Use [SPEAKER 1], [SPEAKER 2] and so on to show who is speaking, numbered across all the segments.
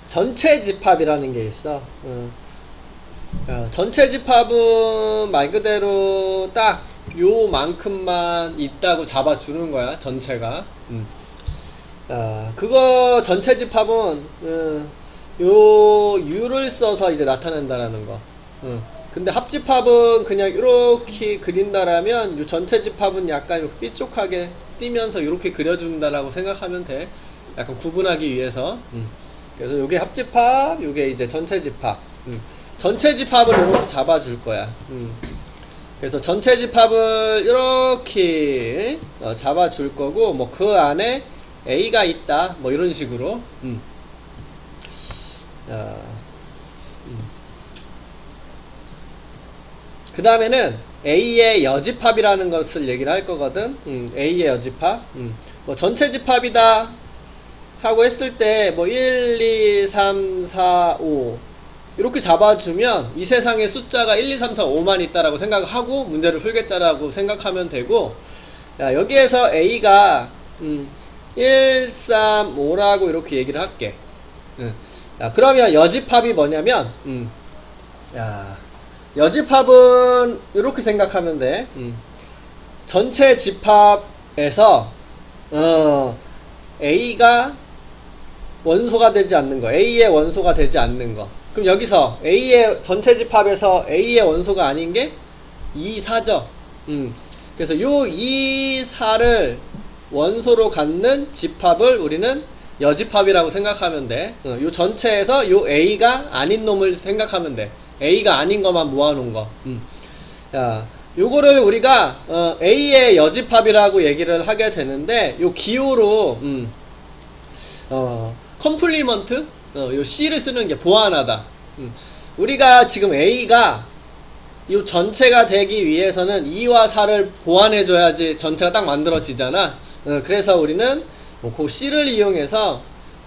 [SPEAKER 1] 전체 집합이라는 게 있어. 전체 집합은 말 그대로 딱 요만큼만 있다고 잡아주는 거야, 전체가. 그거 전체 집합은 요 u를 써서 이제 나타낸다라는 거. 근데 합집합은 그냥 이렇게 그린다라면 요 전체 집합은 약간 이렇게 삐쪽하게 띄면서 이렇게 그려준다라고 생각하면 돼. 약간 구분하기 위해서. 그래서 요게 합집합, 요게 이제 전체 집합. 전체 집합을 이렇게 잡아줄 거야. 그래서 전체 집합을 이렇게 잡아줄 거고, 뭐 그 안에 A가 있다, 뭐 이런 식으로. 그 다음에는 A의 여집합이라는 것을 얘기를 할 거거든. A의 여집합. 뭐 전체 집합이다 하고 했을 때 뭐 1, 2, 3, 4, 5 이렇게 잡아주면 이 세상에 숫자가 1, 2, 3, 4, 5만 있다라고 생각하고 문제를 풀겠다라고 생각하면 되고, 여기에서 A가 1, 3, 5라고 이렇게 얘기를 할게. 그러면 여집합이 뭐냐면 여집합은 이렇게 생각하면 돼. 전체 집합에서 A가 원소가 되지 않는 거, A의 원소가 되지 않는 거. 그럼 여기서 A의 전체 집합에서 A의 원소가 아닌 게 2, 4죠. 그래서 요 2, 4를 원소로 갖는 집합을 우리는 여집합이라고 생각하면 돼. 요 전체에서 요 A가 아닌 놈을 생각하면 돼. A가 아닌 것만 모아놓은 거. 요거를 우리가 A의 여집합이라고 얘기를 하게 되는데, 요 기호로 컴플리먼트, 요 C를 쓰는 게 보완하다. 우리가 지금 A가 요 전체가 되기 위해서는 2와 4를 보완해줘야지 전체가 딱 만들어지잖아. 그래서 우리는 그 C를 이용해서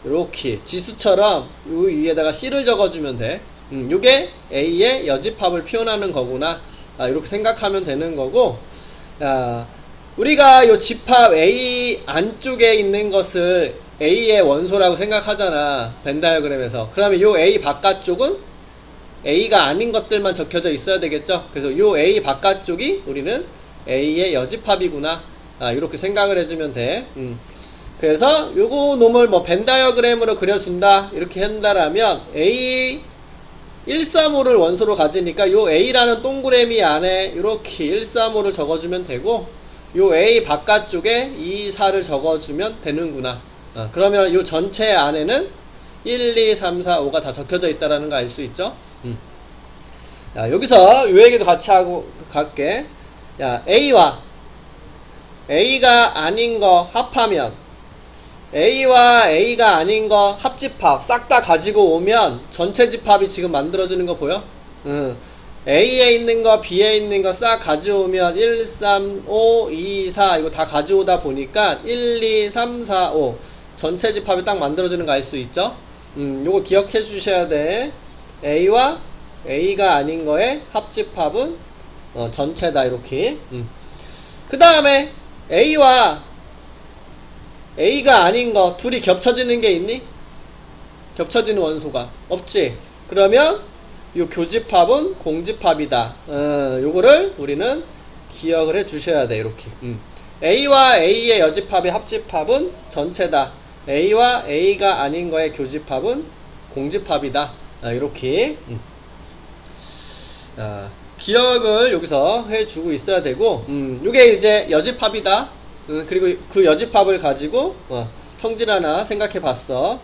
[SPEAKER 1] 이렇게 지수처럼 요 위에다가 C를 적어주면 돼. 요게 A의 여집합을 표현하는 거구나, 이렇게 생각하면 되는 거고, 우리가 요 집합 A 안쪽에 있는 것을 A의 원소라고 생각하잖아, 벤 다이어그램에서. 그러면 요 A 바깥쪽은 A가 아닌 것들만 적혀져 있어야 되겠죠. 그래서 요 A 바깥쪽이 우리는 A의 여집합이구나, 이렇게 생각을 해주면 돼. 그래서 요거 놈을 뭐 벤 다이어그램으로 그려준다 이렇게 한다라면 A 135를 원소로 가지니까 요 A라는 동그라미 안에 이렇게 135를 적어주면 되고, 요 A 바깥쪽에 2, 4를 적어주면 되는구나. 그러면 요 전체 안에는 1, 2, 3, 4, 5가 다 적혀져 있다라는 거 알 수 있죠? 여기서 요 얘기도 같이 하고 갈게. A와 A가 아닌 거 합하면, A와 A가 아닌 거 합집합 싹 다 가지고 오면 전체 집합이 지금 만들어지는 거 보여? A에 있는 거 B에 있는 거 싹 가져오면 1, 3, 5, 2, 4 이거 다 가져오다 보니까 1, 2, 3, 4, 5 전체 집합이 딱 만들어지는 거 알 수 있죠? 요거 기억해 주셔야 돼. A와 A가 아닌 거의 합집합은 전체다, 이렇게. 그 다음에 A와 A가 아닌 거 둘이 겹쳐지는 게 있니? 겹쳐지는 원소가 없지. 그러면 요 교집합은 공집합이다. 요거를 우리는 기억을 해 주셔야 돼, 이렇게. A와 A의 여집합의 합집합은 전체다. A와 A가 아닌 거의 교집합은 공집합이다. 이렇게 기억을 여기서 해주고 있어야 되고, 요게 이제 여집합이다. 그리고 그 여집합을 가지고 성질 하나 생각해 봤어.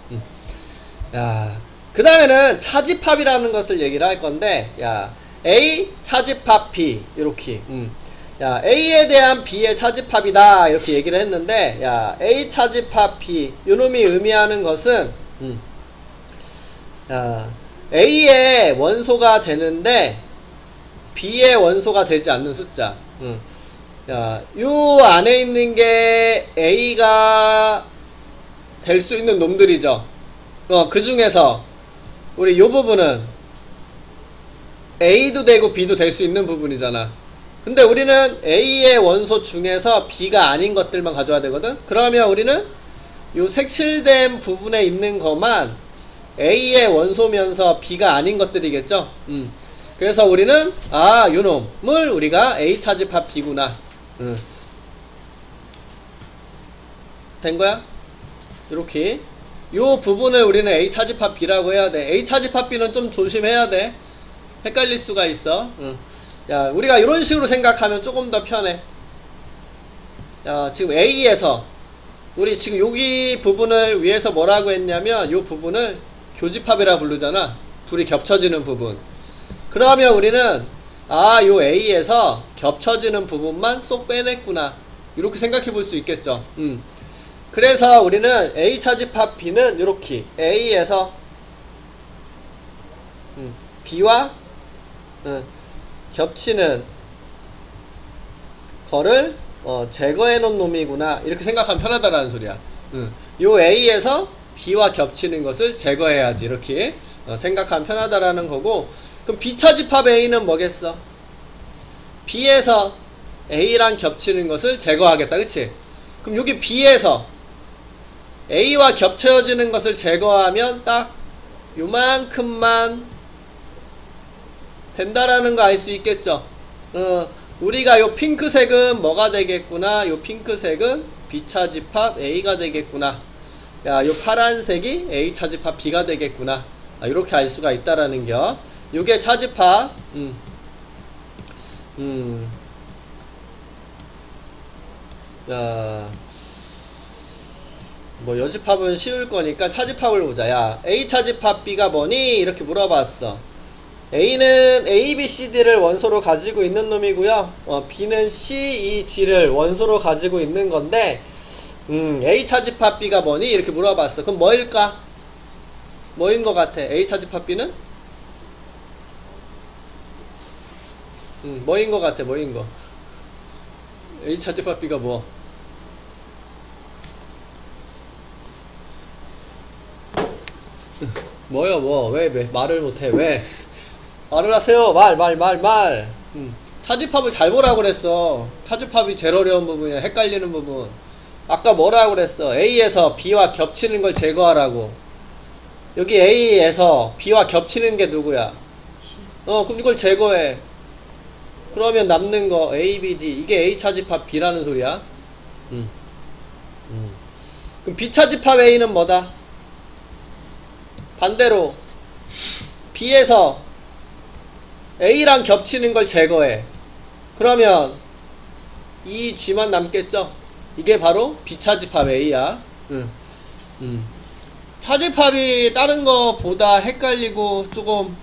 [SPEAKER 1] 그 다음에는 차집합이라는 것을 얘기를 할 건데, A 차집합 B 이렇게. A에 대한 B의 차집합이다 이렇게 얘기를 했는데, A 차집합 B 요놈이 의미하는 것은 A의 원소가 되는데 B의 원소가 되지 않는 숫자. 요 안에 있는 게 A가 될 수 있는 놈들이죠. 그 중에서 우리 요 부분은 A도 되고 B도 될 수 있는 부분이잖아. 근데 우리는 A의 원소 중에서 B가 아닌 것들만 가져와야 되거든. 그러면 우리는 요 색칠된 부분에 있는 것만 A의 원소면서 B가 아닌 것들이겠죠. 그래서 우리는 요 놈을 우리가 A 차집합 B구나. 된 거야? 이렇게 요 부분을 우리는 A 차집합 B라고 해야 돼. A 차집합 B는 좀 조심해야 돼. 헷갈릴 수가 있어. 야, 우리가 이런 식으로 생각하면 조금 더 편해. 야, 지금 A에서 우리 지금 여기 부분을 위해서 뭐라고 했냐면 요 부분을 교집합이라 부르잖아. 둘이 겹쳐지는 부분. 그러면 우리는 요 A에서 겹쳐지는 부분만 쏙 빼냈구나. 이렇게 생각해 볼 수 있겠죠. 그래서 우리는 A 차집합 B는 이렇게 A에서 B와 겹치는 거를 제거해 놓은 놈이구나. 이렇게 생각하면 편하다라는 소리야. 요 A에서 B와 겹치는 것을 제거해야지. 이렇게 생각하면 편하다라는 거고. 그럼 B 차집합 A는 뭐겠어? B에서 A랑 겹치는 것을 제거하겠다. 그치? 그럼 여기 B에서 A와 겹쳐지는 것을 제거하면 딱 요만큼만 된다라는 거 알 수 있겠죠? 우리가 요 핑크색은 뭐가 되겠구나? 요 핑크색은 B 차집합 A가 되겠구나. 야, 요 파란색이 A 차집합 B가 되겠구나. 이렇게 알 수가 있다라는 겨. 요게 차집합. 야, 뭐 여집합은 쉬울 거니까 차집합을 보자. 야, A 차집합 B가 뭐니? 이렇게 물어봤어. A는 A, B, C, D를 원소로 가지고 있는 놈이고요. B는 C, E, G를 원소로 가지고 있는 건데, A 차집합 B가 뭐니? 이렇게 물어봤어. 그럼 뭐일까? 뭐인 것 같아? A 차집합 B는? 뭐인 것 같아? 뭐인 거? A 차집합 B가 뭐? 뭐요, 뭐? 왜 말을 못해? 왜? 말을 하세요. 말. 차집합을 잘 보라고 그랬어. 차집합이 제일 어려운 부분이야. 헷갈리는 부분. 아까 뭐라고 그랬어? A에서 B와 겹치는 걸 제거하라고. 여기 A에서 B와 겹치는 게 누구야? 그럼 이걸 제거해. 그러면 남는 거 A, B, D. 이게 A 차집합 B라는 소리야. 그럼 B 차집합 A는 뭐다? 반대로 B에서 A랑 겹치는 걸 제거해. 그러면 이 G만 남겠죠? 이게 바로 비차집합 A야. 차집합이 다른 거보다 헷갈리고 조금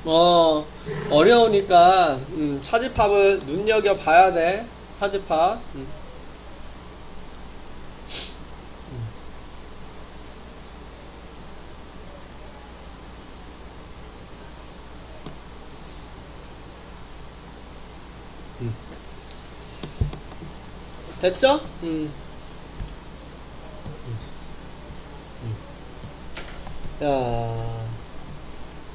[SPEAKER 1] 어려우니까 차집합을 눈여겨봐야 돼. 차집합. 됐죠? 야,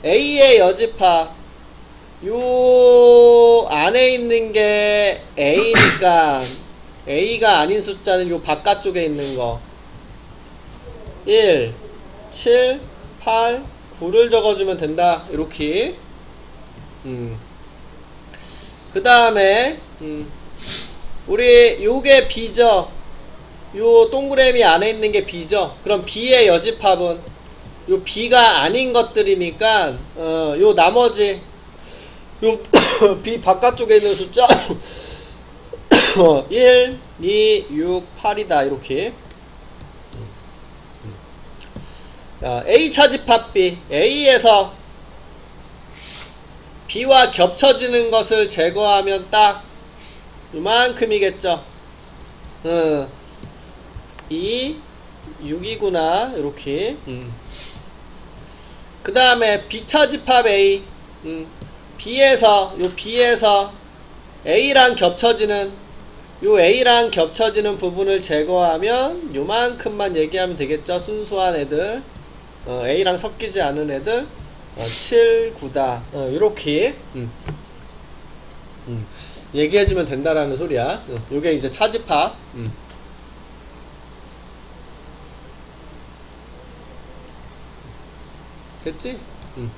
[SPEAKER 1] A의 여집합 요 안에 있는 게 A니까 A가 아닌 숫자는 요 바깥쪽에 있는 거 1, 7, 8, 9를 적어주면 된다. 이렇게 그 다음에 우리 요게 B죠. 요 동그라미 안에 있는 게 B죠. 그럼 B의 여집합은 요 B가 아닌 것들이니까 요 나머지 요 B 바깥쪽에 있는 숫자 1, 2, 6, 8이다. 이렇게 A 차집합 B A에서 B와 겹쳐지는 것을 제거하면 딱 요만큼이겠죠. 2, 6이구나. 이렇게 그 다음에 B차집합 A B에서 요 B에서 A랑 겹쳐지는 요 A랑 겹쳐지는 부분을 제거하면 요만큼만 얘기하면 되겠죠. 순수한 애들 A랑 섞이지 않은 애들 7, 9다. 요렇게 얘기해주면 된다라는 소리야. 요게 이제 차집합. 됐지? 음.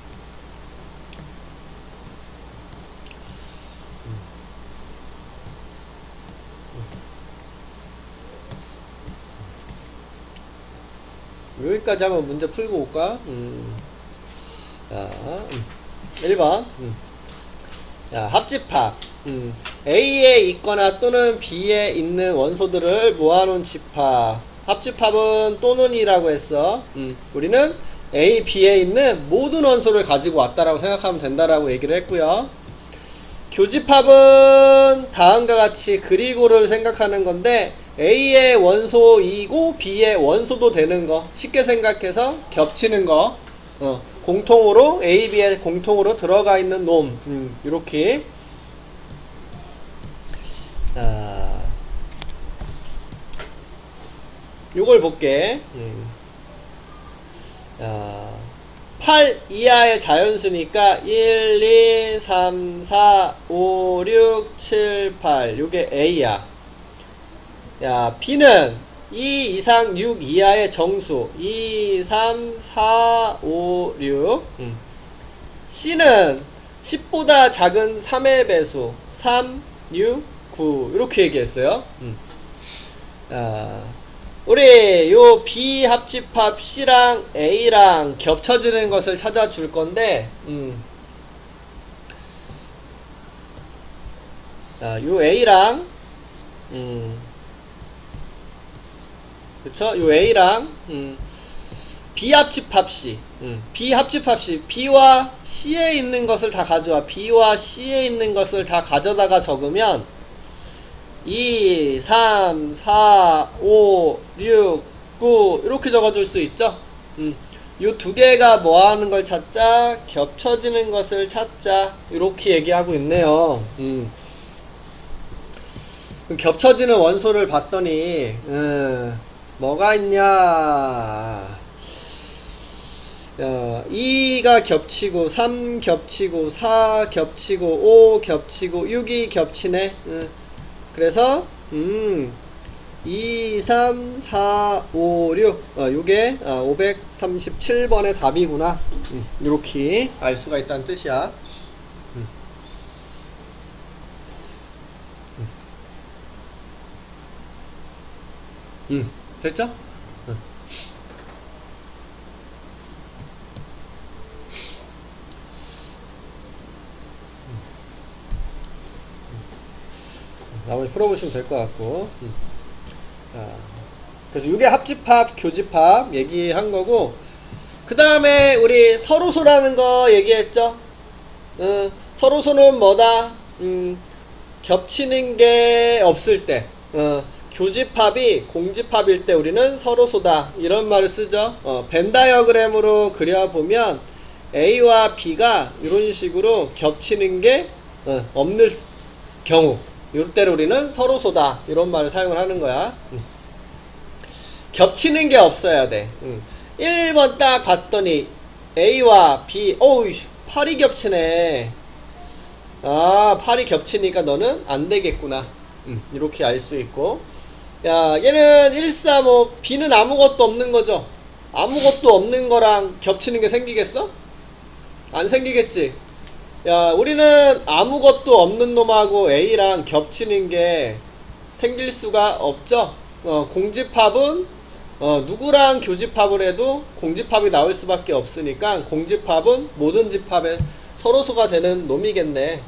[SPEAKER 1] 여기까지 한번 문제 풀고 올까? 자, 1번. 자, 합집합. A에 있거나 또는 B에 있는 원소들을 모아놓은 집합. 합집합은 또는이라고 했어. 우리는 A, B에 있는 모든 원소를 가지고 왔다라고 생각하면 된다라고 얘기를 했고요. 교집합은 다음과 같이 그리고를 생각하는 건데 A의 원소이고 B의 원소도 되는 거 쉽게 생각해서 겹치는 거 공통으로 A, B에 공통으로 들어가 있는 놈 이렇게 요걸 볼게. 8 이하의 자연수니까 1, 2, 3, 4, 5, 6, 7, 8 요게 A야. 야, B는 2 이상 6 이하의 정수 2, 3, 4, 5, 6 C는 10보다 작은 3의 배수 3, 6, 9 이렇게 얘기했어요. 우리 요 B 합집합 C랑 A랑 겹쳐지는 것을 찾아줄 건데 요 A랑 그쵸? 요 A랑 B 합집합 C B 합집합 C B와 C에 있는 것을 다 가져와. B와 C에 있는 것을 다 가져다가 적으면 2, 3, 4, 5, 6, 9 이렇게 적어줄 수 있죠. 요 두 개가 뭐 하는 걸 찾자? 겹쳐지는 것을 찾자. 이렇게 얘기하고 있네요. 겹쳐지는 원소를 봤더니 뭐가 있냐? 2가 겹치고 3 겹치고 4 겹치고 5 겹치고 6이 겹치네. 그래서 2, 3, 4, 5, 6 요게 537번의 답이구나. 이렇게 알 수가 있다는 뜻이야. 됐죠? 나머지 풀어보시면 될 것 같고. 그래서 이게 합집합, 교집합 얘기한 거고, 그 다음에 우리 서로소라는 거 얘기했죠. 서로소는 뭐다? 겹치는 게 없을 때, 교집합이 공집합일 때 우리는 서로소다 이런 말을 쓰죠. 벤 다이어그램으로 그려보면 A와 B가 이런 식으로 겹치는 게 없는 경우, 이럴 때를 우리는 서로소다 이런 말을 사용을 하는 거야. 겹치는 게 없어야 돼. 1번 딱 봤더니 A와 B, 어우 8이 겹치네. 아 8이 겹치니까 너는 안 되겠구나. 이렇게 알 수 있고, 야 얘는 1, 3, 5 B는 아무것도 없는 거죠. 아무것도 없는 거랑 겹치는 게 생기겠어? 안 생기겠지. 야 우리는 아무것도 없는 놈하고 A랑 겹치는 게 생길 수가 없죠. 공집합은 누구랑 교집합을 해도 공집합이 나올 수밖에 없으니까 공집합은 모든 집합의 서로소가 되는 놈이겠네.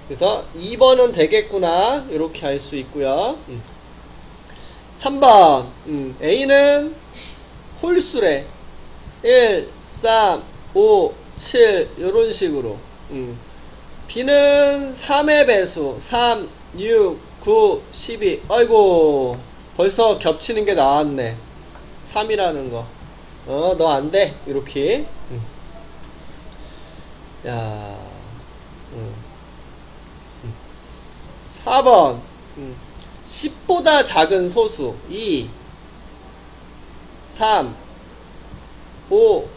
[SPEAKER 1] 그래서 2번은 되겠구나 이렇게 알 수 있고요. 3번 A는 홀수래. 1, 3, 5, 7 요런 식으로. B는 3의 배수 3, 6, 9, 12 아이고 벌써 겹치는 게 나왔네. 3이라는 거. 너 안 돼. 이렇게. 야. 4번. 10보다 작은 소수. 2, 3, 5,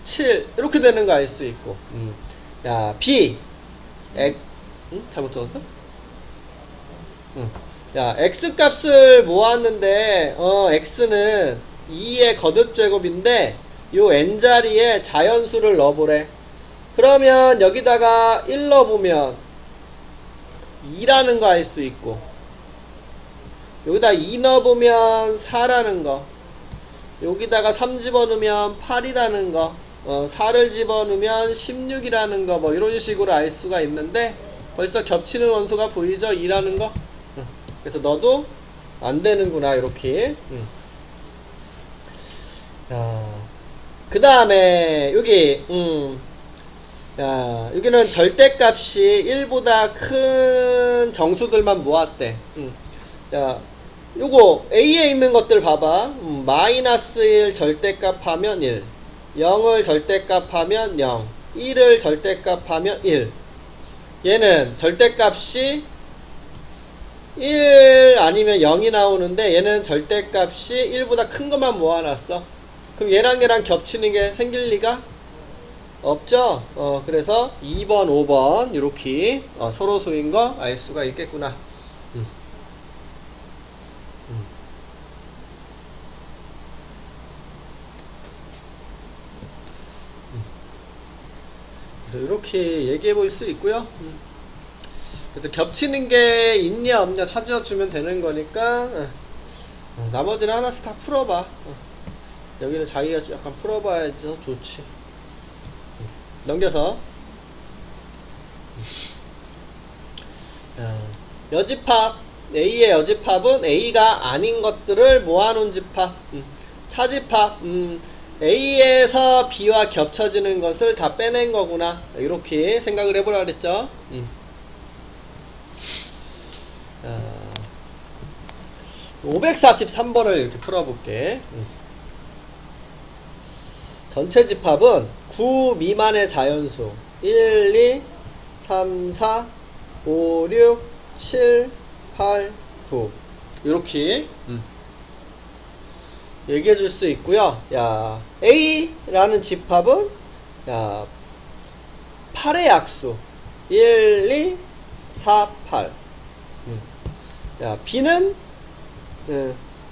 [SPEAKER 1] 7. 이렇게 되는 거 알 수 있고. 야, B. 잘못 적었어? 야, x 값을 모았는데 x는 2의 거듭제곱인데 요 n자리에 자연수를 넣어보래. 그러면 여기다가 1 넣어보면 2라는 거 알 수 있고, 여기다 2 넣어보면 4라는 거, 여기다가 3 집어넣으면 8이라는 거, 4를 집어넣으면 16이라는 거, 뭐 이런 식으로 알 수가 있는데, 벌써 겹치는 원소가 보이죠? 2라는 거. 그래서 너도 안 되는구나, 이렇게. 그 다음에 여기 여기는 절대값이 1보다 큰 정수들만 모았대. 요거 A에 있는 것들 봐봐. 마이너스 1 절대값 하면 1, 0을 절대값 하면 0, 1을 절대값 하면 1. 얘는 절대값이 1 아니면 0이 나오는데, 얘는 절대값이 1보다 큰 것만 모아놨어. 그럼 얘랑 겹치는 게 생길 리가 없죠? 그래서 2번, 5번 이렇게 서로수인 거 알 수가 있겠구나. 그래서 이렇게 얘기해 볼 수 있고요. 그래서 겹치는 게 있냐 없냐 찾아주면 되는 거니까, 나머지는 하나씩 다 풀어봐. 여기는 자기가 약간 풀어봐야지 더 좋지. 넘겨서 여집합, A의 여집합은 A가 아닌 것들을 모아놓은 집합. 차집합, A에서 B와 겹쳐지는 것을 다 빼낸 거구나, 이렇게 생각을 해보라 그랬죠. 543번을 이렇게 풀어볼게. 전체 집합은 9 미만의 자연수 1, 2, 3, 4, 5, 6, 7, 8, 9 이렇게 얘기해 줄 수 있고요. 야, A라는 집합은 8의 약수 1, 2, 4, 8. 야, B는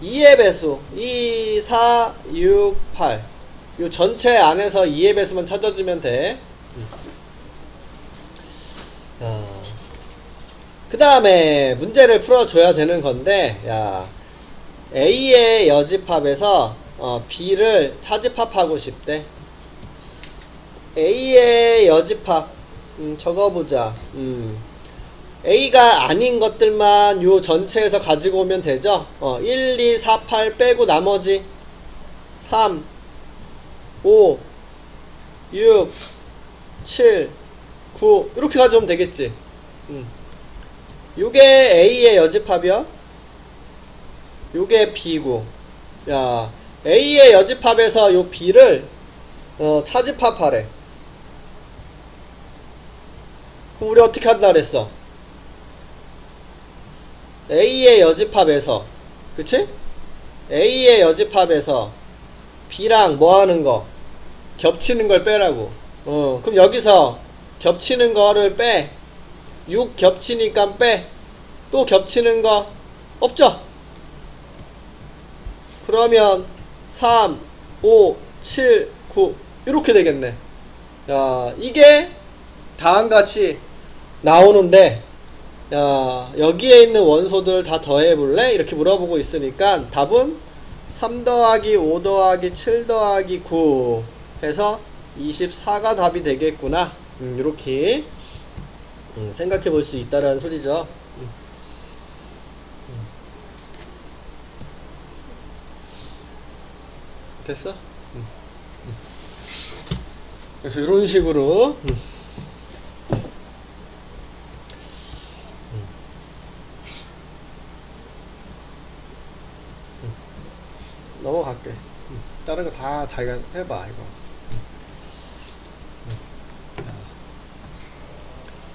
[SPEAKER 1] 2의 배수 2, 4, 6, 8. 요 전체 안에서 2의 배수만 찾아주면 돼. 그 다음에 문제를 풀어줘야 되는 건데, A의 여집합에서 B를 차집합하고 싶대. A의 여집합 적어보자. A가 아닌 것들만 요 전체에서 가지고 오면 되죠. 1, 2, 4, 8 빼고 나머지 3, 5, 6, 7, 9 이렇게 가져오면 되겠지. 요게 A의 여집합이야. 요게 B고, A의 여집합에서 요 B를 차집합하래. 그럼 우리 어떻게 한다 그랬어? A의 여집합에서, 그치? A의 여집합에서 B랑 뭐 하는 거? 겹치는 걸 빼라고. 그럼 여기서 겹치는 거를 빼. 6 겹치니까 빼. 또 겹치는 거 없죠? 그러면 3, 5, 7, 9 이렇게 되겠네. 이게 다음같이 나오는데, 여기에 있는 원소들을 다 더해볼래? 이렇게 물어보고 있으니까 답은 3 더하기 5 더하기 7 더하기 9 해서 24가 답이 되겠구나. 이렇게 생각해 볼 수 있다라는 소리죠. 됐어? 그래서 이런 식으로 넘어갈게. 다른 거 다 자기가 해봐, 이거.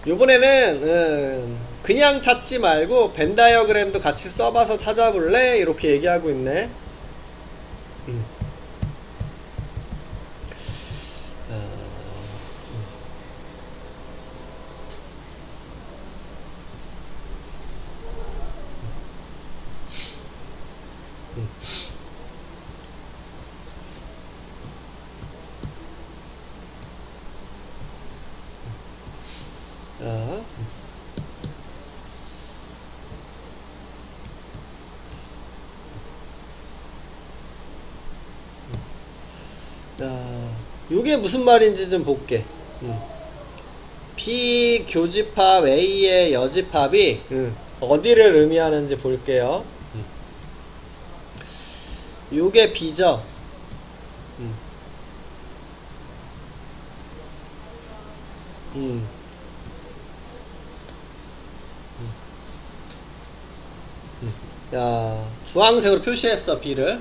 [SPEAKER 1] 요번에는 그냥 찾지 말고 벤 다이어그램도 같이 써봐서 찾아볼래? 이렇게 얘기하고 있네. 자, 요게 무슨 말인지 좀 볼게. 비교집합 A의 여집합이 어디를 의미하는지 볼게요. 요게 B죠. 자, 주황색으로 표시했어, B를.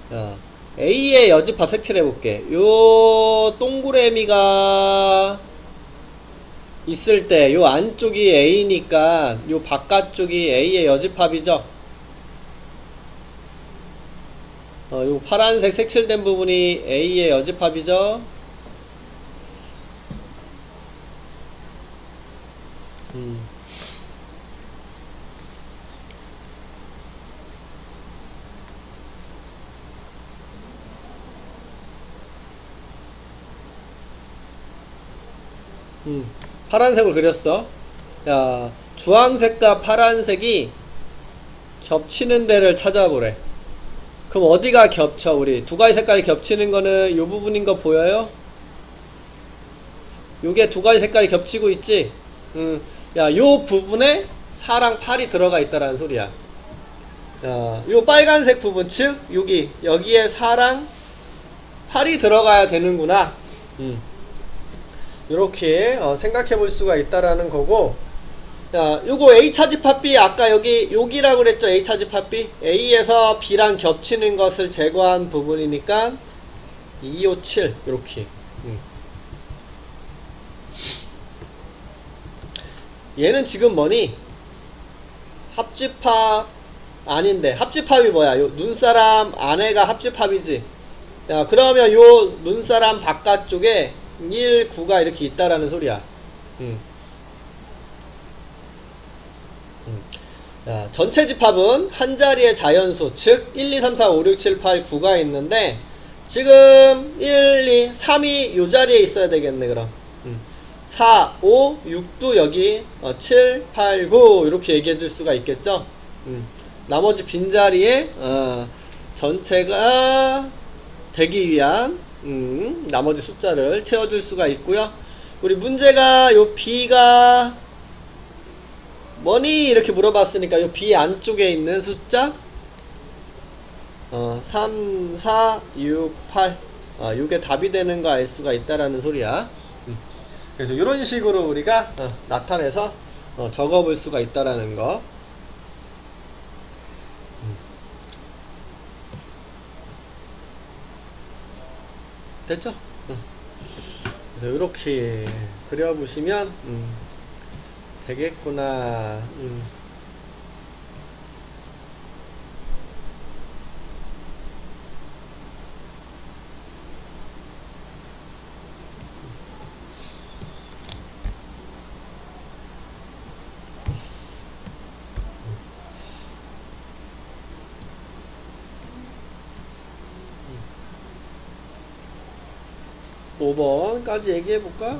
[SPEAKER 1] 자, A의 여집합 색칠해볼게. 요 동그라미가 있을 때, 요 안쪽이 A니까, 요 바깥쪽이 A의 여집합이죠. 요 파란색 색칠된 부분이 A의 여집합이죠. 파란색을 그렸어. 야, 주황색과 파란색이 겹치는 데를 찾아보래. 그럼 어디가 겹쳐? 우리 두 가지 색깔이 겹치는 거는 요 부분인 거 보여요? 요게 두 가지 색깔이 겹치고 있지? 야, 요 부분에 4랑 8이 들어가 있다라는 소리야. 야, 요 빨간색 부분, 즉 여기에 4랑 8이 들어가야 되는구나. 요렇게 생각해 볼 수가 있다라는 거고. 자, 요거 A차 집합 B, 아까 여기라고 그랬죠? A차 집합 B. A에서 B랑 겹치는 것을 제거한 부분이니까 2, 5, 7 요렇게. 얘는 지금 뭐니? 합집합 아닌데, 합집합이 뭐야? 요 눈사람 안에가 합집합이지. 야, 그러면 요 눈사람 바깥쪽에 1, 9가 이렇게 있다라는 소리야. 자, 전체 집합은 한 자리의 자연수, 즉 1, 2, 3, 4, 5, 6, 7, 8, 9가 있는데 지금 1, 2, 3이 요 자리에 있어야 되겠네. 그럼 4, 5, 6도 여기 7, 8, 9 이렇게 얘기해 줄 수가 있겠죠. 나머지 빈자리에 전체가 되기 위한 나머지 숫자를 채워줄 수가 있고요. 우리 문제가 요 B가 뭐니? 이렇게 물어봤으니까 요 B 안쪽에 있는 숫자 3, 4, 6, 8 요게 답이 되는 거 알 수가 있다라는 소리야. 그래서 이런 식으로 우리가 나타내서 적어 볼 수가 있다라는 거. 됐죠? 그래서 이렇게 그려보시면 되겠구나. 5번까지 얘기해볼까?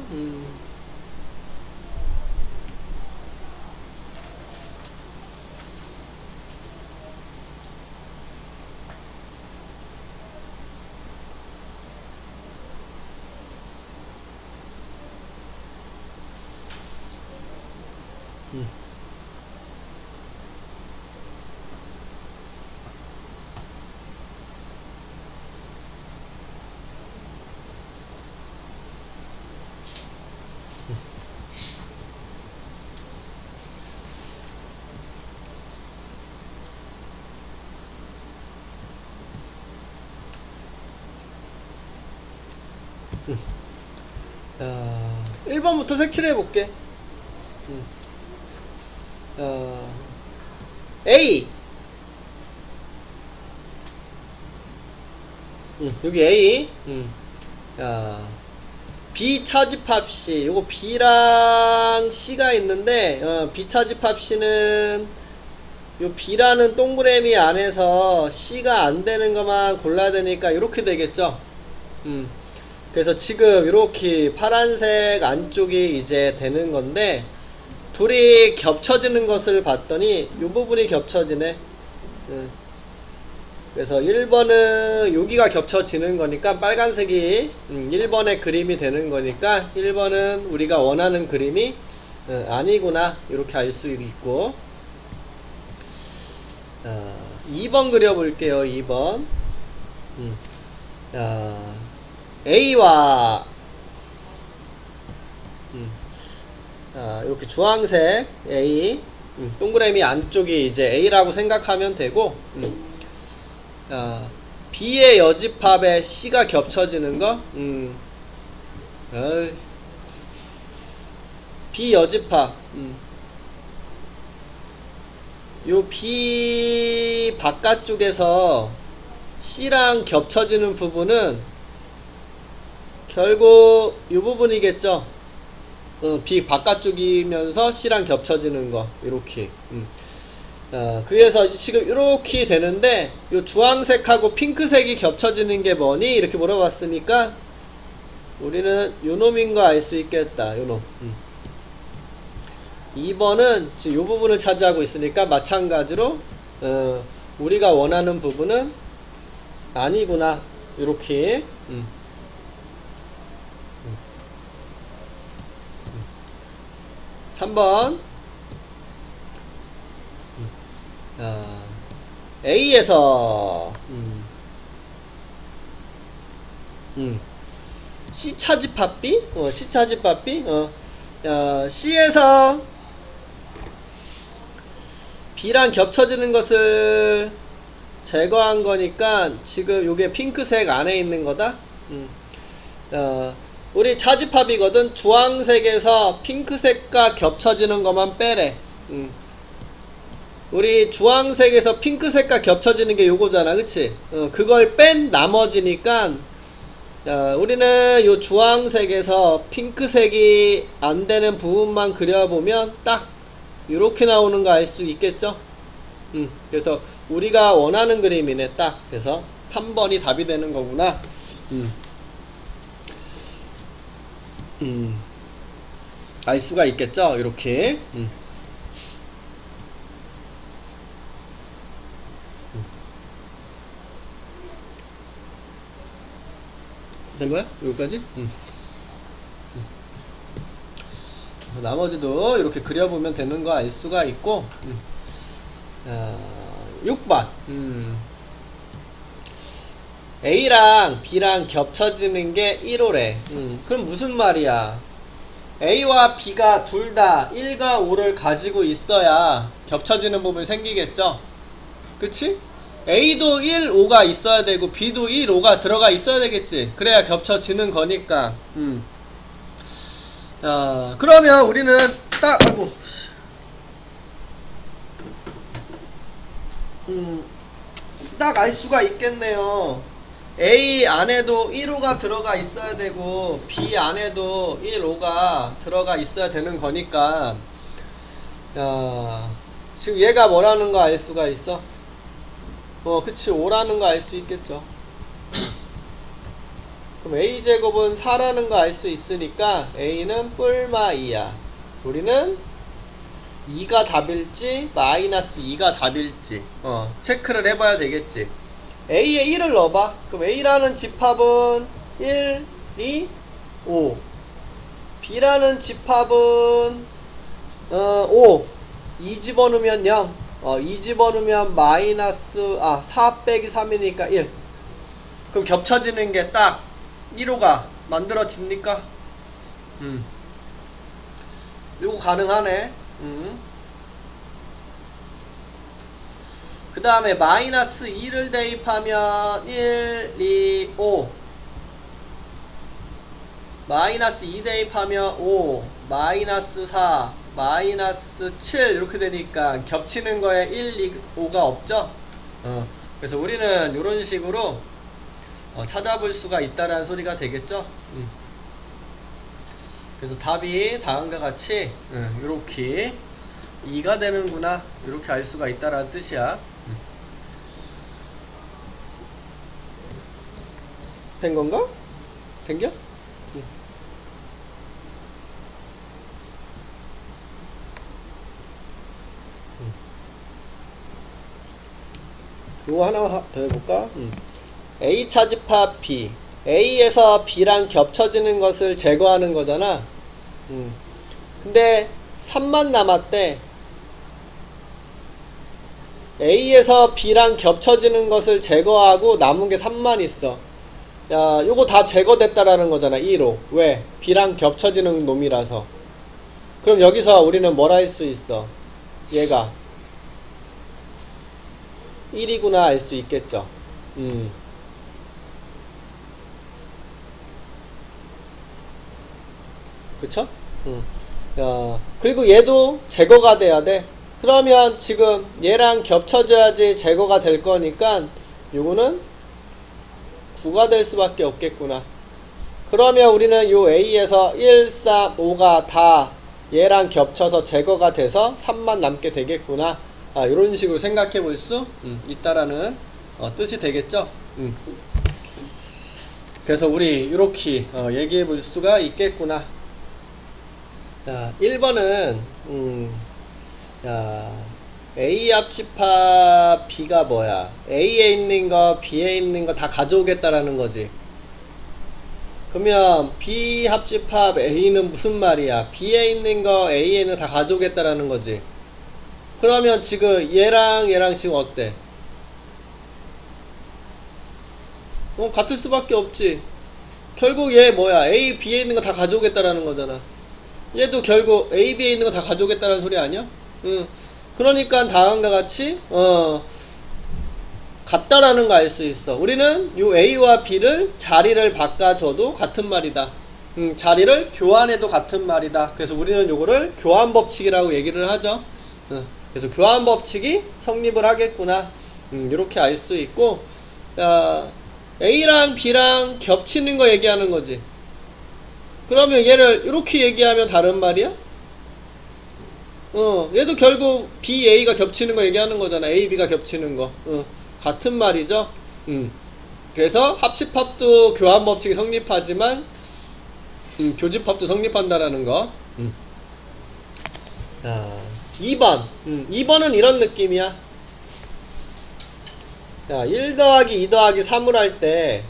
[SPEAKER 1] 1번부터 색칠해볼게. A 여기 A B 차집합 C, 요거 B랑 C가 있는데 B 차집합 C는 요 B라는 동그라미 안에서 C가 안 되는 것만 골라야 되니까 이렇게 되겠죠. 그래서 지금 이렇게 파란색 안쪽이 이제 되는 건데 둘이 겹쳐지는 것을 봤더니 이 부분이 겹쳐지네. 그래서 1번은 여기가 겹쳐지는 거니까 빨간색이 1번의 그림이 되는 거니까 1번은 우리가 원하는 그림이 아니구나 이렇게 알 수 있고, 2번 그려볼게요. 2번 A와 이렇게 주황색 A, 동그라미 안쪽이 이제 A라고 생각하면 되고, B의 여집합에 C가 겹쳐지는 거, B 여집합, 요 B 바깥쪽에서 C랑 겹쳐지는 부분은 결국 요 부분이겠죠. B 바깥쪽이면서 C랑 겹쳐지는 거, 요렇게. 그래서 지금 요렇게 되는데, 요 주황색하고 핑크색이 겹쳐지는 게 뭐니? 이렇게 물어봤으니까, 우리는 요 놈인 거 알 수 있겠다, 요 놈. 2번은 지금 요 부분을 차지하고 있으니까, 마찬가지로, 우리가 원하는 부분은 아니구나, 요렇게. 3번 A에서 C 차집합 B? C 차집합 B? C에서 B랑 겹쳐지는 것을 제거한 거니까 지금 요게 핑크색 안에 있는 거다. 우리 차집합이거든. 주황색에서 핑크색과 겹쳐지는 것만 빼래. 우리 주황색에서 핑크색과 겹쳐지는 게 요거잖아, 그치? 그걸 뺀 나머지니까, 우리는 요 주황색에서 핑크색이 안 되는 부분만 그려보면 딱 이렇게 나오는 거 알 수 있겠죠? 그래서 우리가 원하는 그림이네, 딱. 그래서 3번이 답이 되는 거구나. 알 수가 있겠죠? 이렇게. 된 거야? 여기까지? 나머지도 이렇게 그려보면 되는 거 알 수가 있고, 6번. A랑 B랑 겹쳐지는 게 1호래. 그럼 무슨 말이야? A와 B가 둘 다 1과 5를 가지고 있어야 겹쳐지는 부분이 생기겠죠? 그치? A도 1, 5가 있어야 되고 B도 1, 5가 들어가 있어야 되겠지? 그래야 겹쳐지는 거니까. 그러면 우리는 딱, 아이고. 딱 알 수가 있겠네요. A 안에도 1호가 들어가 있어야 되고 B 안에도 1, 5가 들어가 있어야 되는 거니까, 지금 얘가 뭐라는 거 알 수가 있어? 그치, 5라는 거 알 수 있겠죠. 그럼 A제곱은 4라는 거 알 수 있으니까 A는 뿔마 2야. 우리는 2가 답일지 마이너스 2가 답일지 체크를 해봐야 되겠지. A에 1을 넣어봐. 그럼 A라는 집합은 1, 2, 5. B라는 집합은 5. 2 집어넣으면 0. 2 집어넣으면 마이너스 4 빼기 3이니까 1. 그럼 겹쳐지는 게 딱 1호가 만들어집니까? 요거 가능하네. 그 다음에 마이너스 2를 대입하면 1, 2, 5. 마이너스 2 대입하면 5, 마이너스 4, 마이너스 7 이렇게 되니까 겹치는 거에 1, 2, 5가 없죠? 그래서 우리는 이런 식으로 찾아볼 수가 있다라는 소리가 되겠죠? 그래서 답이 다음과 같이 이렇게 2가 되는구나, 이렇게 알 수가 있다라는 뜻이야. 된 건가? 된겨? 요거 하나 더 해볼까? A 차집합 B. A에서 B랑 겹쳐지는 것을 제거하는 거잖아. 근데 3만 남았대. A에서 B랑 겹쳐지는 것을 제거하고 남은 게 3만 있어. 야, 요거 다 제거됐다라는 거잖아. 2로. 왜? B랑 겹쳐지는 놈이라서. 그럼 여기서 우리는 뭘 할 수 있어? 얘가 1이구나 알 수 있겠죠. 그쵸? 야, 그리고 얘도 제거가 돼야 돼. 그러면 지금 얘랑 겹쳐져야지 제거가 될 거니까 요거는 9가 될 수밖에 없겠구나. 그러면 우리는 요 A에서 1, 3, 5가 다 얘랑 겹쳐서 제거가 돼서 3만 남게 되겠구나. 아, 요런 식으로 생각해 볼 수 있다라는 뜻이 되겠죠. 그래서 우리 요렇게 얘기해 볼 수가 있겠구나. 자, 1번은 자, A 합집합 B가 뭐야? A에 있는 거 B에 있는 거 다 가져오겠다라는 거지. 그러면 B 합집합 A는 무슨 말이야? B에 있는 거 A에 있는 거 다 가져오겠다라는 거지. 그러면 지금 얘랑 지금 어때? 같을 수밖에 없지. 결국 얘 뭐야? A, B에 있는 거 다 가져오겠다라는 거잖아. 얘도 결국 A, B에 있는 거 다 가져오겠다는 소리 아니야? 그러니까 다음과 같이 같다라는 거 알 수 있어. 우리는 요 A와 B를 자리를 바꿔줘도 같은 말이다. 자리를 교환해도 같은 말이다. 그래서 우리는 요거를 교환 법칙이라고 얘기를 하죠. 그래서 교환 법칙이 성립을 하겠구나. 요렇게 알 수 있고, A랑 B랑 겹치는 거 얘기하는 거지. 그러면 얘를 이렇게 얘기하면 다른 말이야? 얘도 결국 B, A가 겹치는 거 얘기하는 거잖아. A, B가 겹치는 거. 같은 말이죠. 그래서 합집합도 교환 법칙이 성립하지만, 교집합도 성립한다라는 거. 2번. 2번은 이런 느낌이야. 자, 1 더하기 2 더하기 3을 할 때,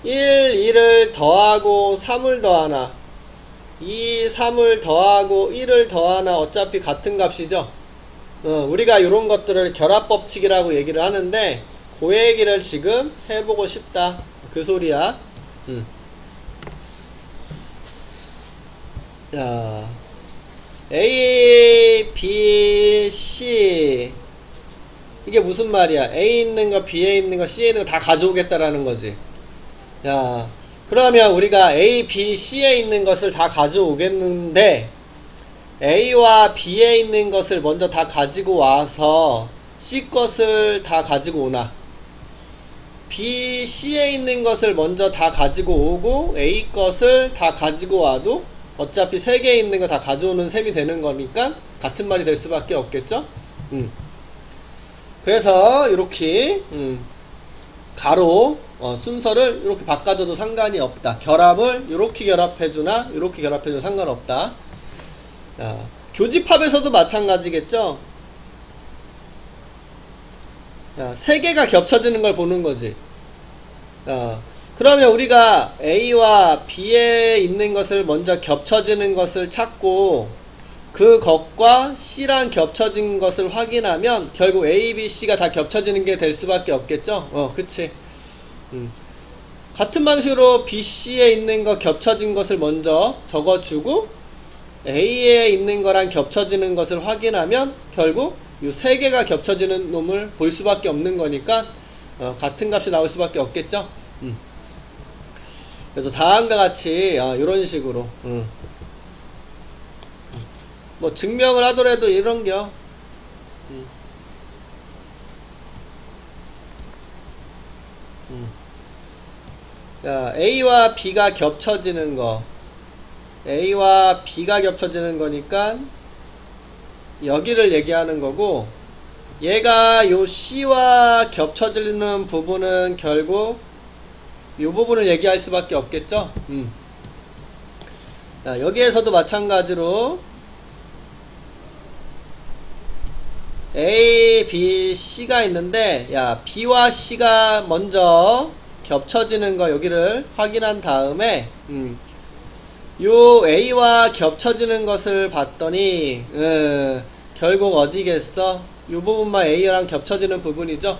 [SPEAKER 1] 1을 더하고 3을 더하나 2, 3을 더하고 1을 더하나 어차피 같은 값이죠. 우리가 이런 것들을 결합법칙이라고 얘기를 하는데 그 얘기를 지금 해보고 싶다 그 소리야. 자, A, B, C 이게 무슨 말이야? A에 있는 거, B에 있는 거, C에 있는 거 다 가져오겠다라는 거지. 야, 그러면 우리가 A, B, C에 있는 것을 다 가져오겠는데 A와 B에 있는 것을 먼저 다 가지고 와서 C 것을 다 가지고 오나 B, C에 있는 것을 먼저 다 가지고 오고 A 것을 다 가지고 와도 어차피 3개에 있는 거 다 가져오는 셈이 되는 거니까 같은 말이 될 수밖에 없겠죠. 그래서 이렇게 가로 순서를 이렇게 바꿔줘도 상관이 없다. 결합을 이렇게 결합해주나 이렇게 결합해줘도 상관없다. 자, 교집합에서도 마찬가지겠죠. 자, 3개가 겹쳐지는 걸 보는 거지. 자, 그러면 우리가 A와 B에 있는 것을 먼저 겹쳐지는 것을 찾고 그것과 C랑 겹쳐진 것을 확인하면 결국 A, B, C가 다 겹쳐지는 게 될 수밖에 없겠죠. 그치. 같은 방식으로 B, C에 있는 거 겹쳐진 것을 먼저 적어주고 A에 있는 거랑 겹쳐지는 것을 확인하면 결국 이 3개가 겹쳐지는 놈을 볼 수밖에 없는 거니까 같은 값이 나올 수밖에 없겠죠. 그래서 다음과 같이 이런 식으로 뭐 증명을 하더라도 이런겨. 자, A와 B가 겹쳐지는 거 A와 B가 겹쳐지는 거니까 여기를 얘기하는 거고 얘가 요 C와 겹쳐지는 부분은 결국 이 부분을 얘기할 수밖에 없겠죠. 자, 여기에서도 마찬가지로 A, B, C가 있는데, 야, B와 C가 먼저 겹쳐지는 거 여기를 확인한 다음에 요 A와 겹쳐지는 것을 봤더니 결국 어디겠어? 요 부분만 A랑 겹쳐지는 부분이죠.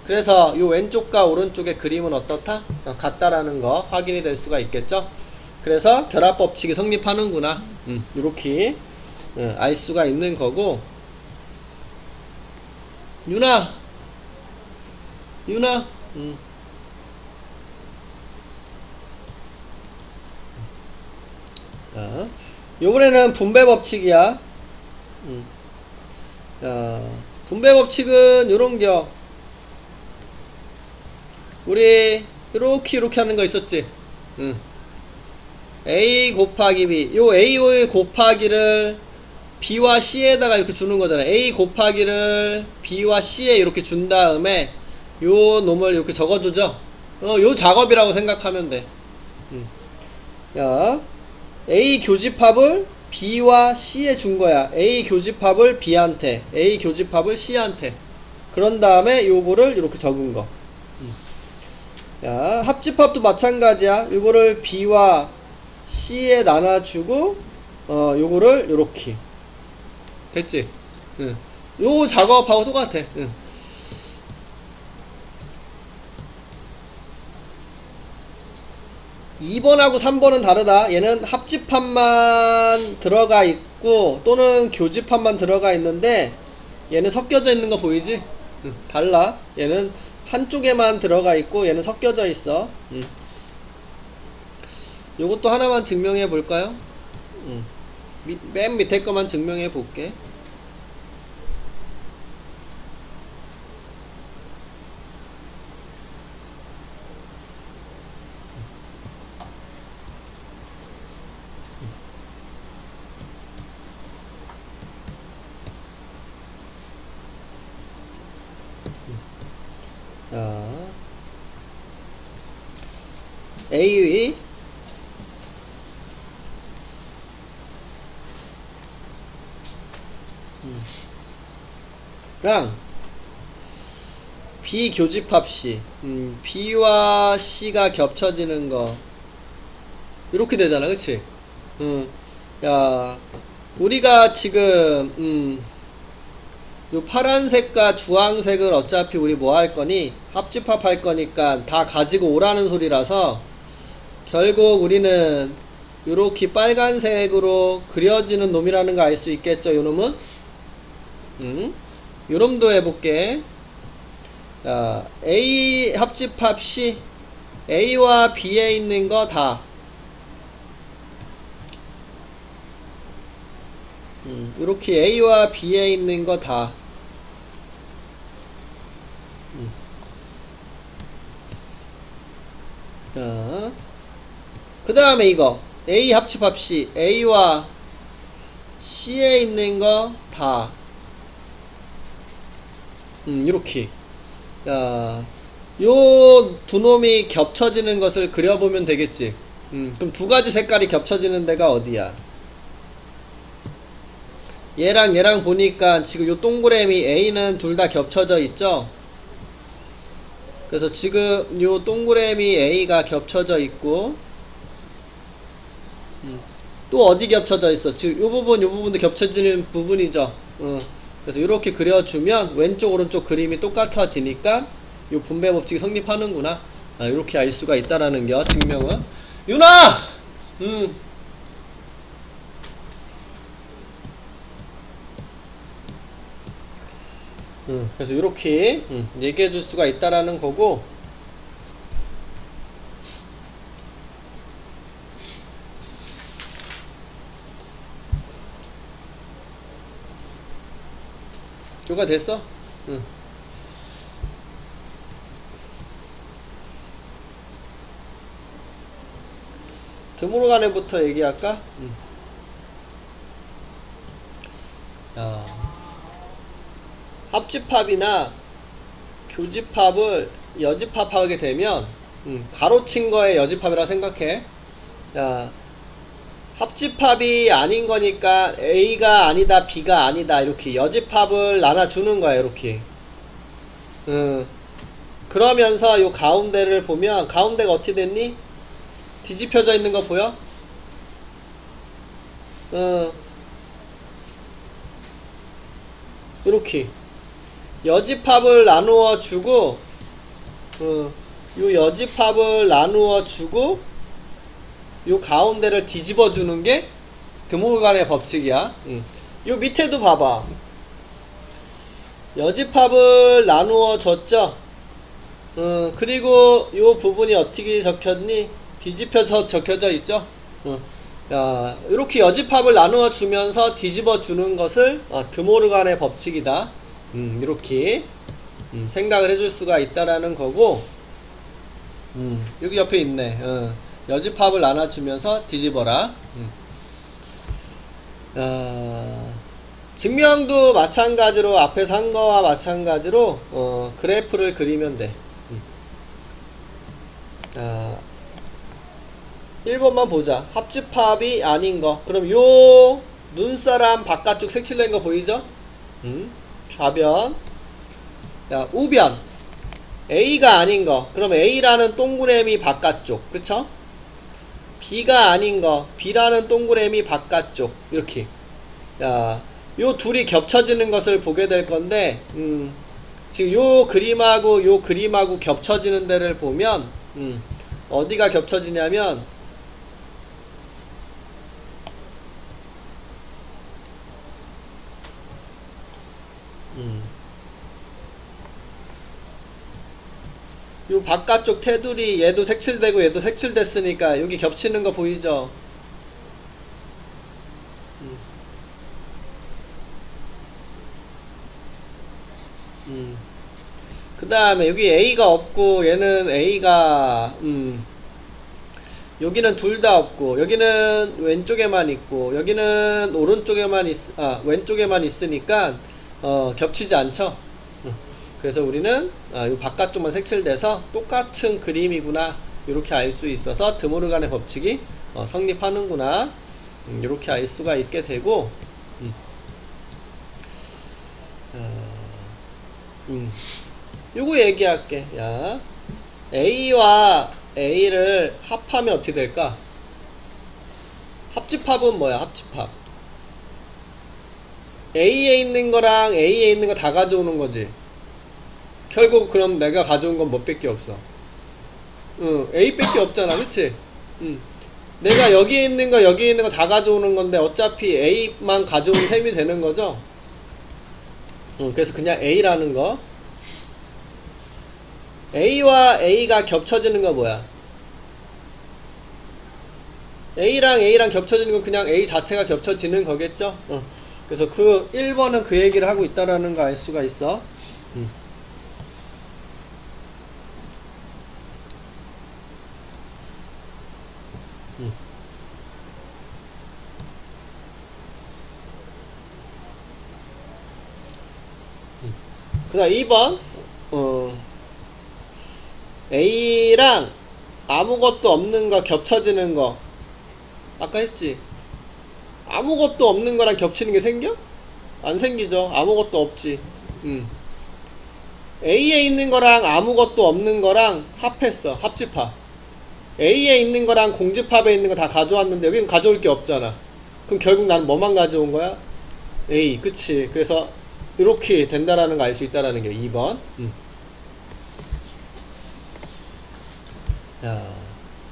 [SPEAKER 1] 그래서 요 왼쪽과 오른쪽의 그림은 어떻다? 같다라는 거 확인이 될 수가 있겠죠. 그래서 결합법칙이 성립하는구나, 요렇게 알 수가 있는 거고. 유나 자, 요번에는 분배 법칙이야. 자, 분배 법칙은 요런겨. 우리 이렇게 하는 거 있었지. A 곱하기 B. 요 A 곱하기를 B와 C에다가 이렇게 주는 거잖아. A 곱하기를 B와 C에 이렇게 준 다음에 요 놈을 이렇게 적어주죠. 요 작업이라고 생각하면 돼. 야, A 교집합을 B와 C에 준 거야. A 교집합을 B한테, A 교집합을 C한테. 그런 다음에 요거를 이렇게 적은 거. 야, 합집합도 마찬가지야. 요거를 B와 C에 나눠주고, 요거를 요렇게. 됐지? 요 작업하고 똑같아. 2번하고 3번은 다르다. 얘는 합집합만 들어가 있고 또는 교집합만 들어가 있는데 얘는 섞여져 있는 거 보이지? 달라. 얘는 한쪽에만 들어가 있고 얘는 섞여져 있어. 요것도 하나만 증명해 볼까요? 맨 밑에 거만 증명해 볼게. 자, A 랑 B 교집합 C, B와 C가 겹쳐지는 거 이렇게 되잖아, 그치? 야, 우리가 지금 요 파란색과 주황색을 어차피 우리 뭐 할 거니? 합집합 할 거니까 다 가지고 오라는 소리라서 결국 우리는 요렇게 빨간색으로 그려지는 놈이라는 거 알 수 있겠죠, 요 놈은? 요 놈도 해볼게. 자, A 합집합 C, A와 B에 있는 거 다. 요렇게 A와 B에 있는 거 다. 자, 그 다음에 이거 A 합집합 C, A와 C에 있는 거 다. 이렇게. 야, 요 두 놈이 겹쳐지는 것을 그려보면 되겠지. 그럼 두 가지 색깔이 겹쳐지는 데가 어디야? 얘랑 얘랑 보니까 지금 요 동그라미 A는 둘 다 겹쳐져 있죠? 그래서 지금 요 동그라미 A가 겹쳐져 있고, 또 어디 겹쳐져 있어? 지금 요 부분도 겹쳐지는 부분이죠. 그래서 이렇게 그려주면 왼쪽 오른쪽 그림이 똑같아지니까 요 분배 법칙이 성립하는구나. 이렇게 알 수가 있다라는 게 증명은. 윤아! 그래서 이렇게 얘기해 줄 수가 있다라는 거고. 교가 됐어? 드물어간에부터 얘기할까? 야, 합집합이나 교집합을 여집합하게 되면 가로친 거에 여집합이라 생각해. 야, 합집합이 아닌 거니까 A가 아니다, B가 아니다, 이렇게 여집합을 나눠주는 거야, 이렇게. 그러면서 요 가운데를 보면, 가운데가 어떻게 됐니? 뒤집혀져 있는 거 보여? 이렇게 여집합을 나누어 주고, 요 여집합을 나누어 주고, 요 가운데를 뒤집어 주는 게 드모르간의 법칙이야. 요 밑에도 봐봐. 여집합을 나누어 줬죠. 그리고 요 부분이 어떻게 적혔니? 뒤집혀서 적혀져 있죠. 야, 이렇게 여집합을 나누어 주면서 뒤집어 주는 것을 드모르간의 법칙이다. 이렇게 생각을 해줄 수가 있다라는 거고, 여기 옆에 있네. 여집합을 나눠주면서 뒤집어라. 증명도 마찬가지로 앞에서 한 거와 마찬가지로 그래프를 그리면 돼. 1번만 보자. 합집합이 아닌 거. 그럼 요 눈사람 바깥쪽 색칠된 거 보이죠? 좌변. 야, 우변. A가 아닌 거. 그럼 A라는 동그라미 바깥쪽. 그쵸? B가 아닌 거. B라는 동그라미 바깥쪽. 이렇게. 야, 요 둘이 겹쳐지는 것을 보게 될 건데, 지금 요 그림하고 겹쳐지는 데를 보면, 어디가 겹쳐지냐면, 요 바깥쪽 테두리 얘도 색칠되고 얘도 색칠됐으니까 여기 겹치는 거 보이죠? 그 다음에 여기 A가 없고 얘는 A가 여기는 둘 다 없고 여기는 왼쪽에만 있고 여기는 오른쪽에만 왼쪽에만 있으니까 겹치지 않죠? 그래서 우리는 이 바깥쪽만 색칠돼서 똑같은 그림이구나 이렇게 알 수 있어서 드모르간의 법칙이 성립하는구나 이렇게 알 수가 있게 되고 요거 얘기할게. 야, A와 A를 합하면 어떻게 될까? 합집합은 뭐야? 합집합 A에 있는 거랑 A에 있는 거 다 가져오는 거지. 결국 그럼 내가 가져온 건 뭐 밖에 없어? A 밖에 없잖아. 그치? 내가 여기에 있는 거 여기에 있는 거 다 가져오는 건데 어차피 A만 가져온 셈이 되는 거죠. 그래서 그냥 A라는 거. A와 A가 겹쳐지는 거 뭐야? A랑 A랑 겹쳐지는 건 그냥 A 자체가 겹쳐지는 거겠죠? 그래서 그 1번은 그 얘기를 하고 있다라는 거 알 수가 있어. 그 다음 2번 A랑 아무것도 없는 거 겹쳐지는 거 아까 했지. 아무것도 없는 거랑 겹치는 게 생겨? 안 생기죠. 아무것도 없지. A에 있는 거랑 아무것도 없는 거랑 합했어. 합집합. A에 있는 거랑 공집합에 있는 거 다 가져왔는데 여기는 가져올 게 없잖아. 그럼 결국 나는 뭐만 가져온 거야? A. 그치. 그래서 이렇게 된다라는 거 알 수 있다라는 게 2번. 야,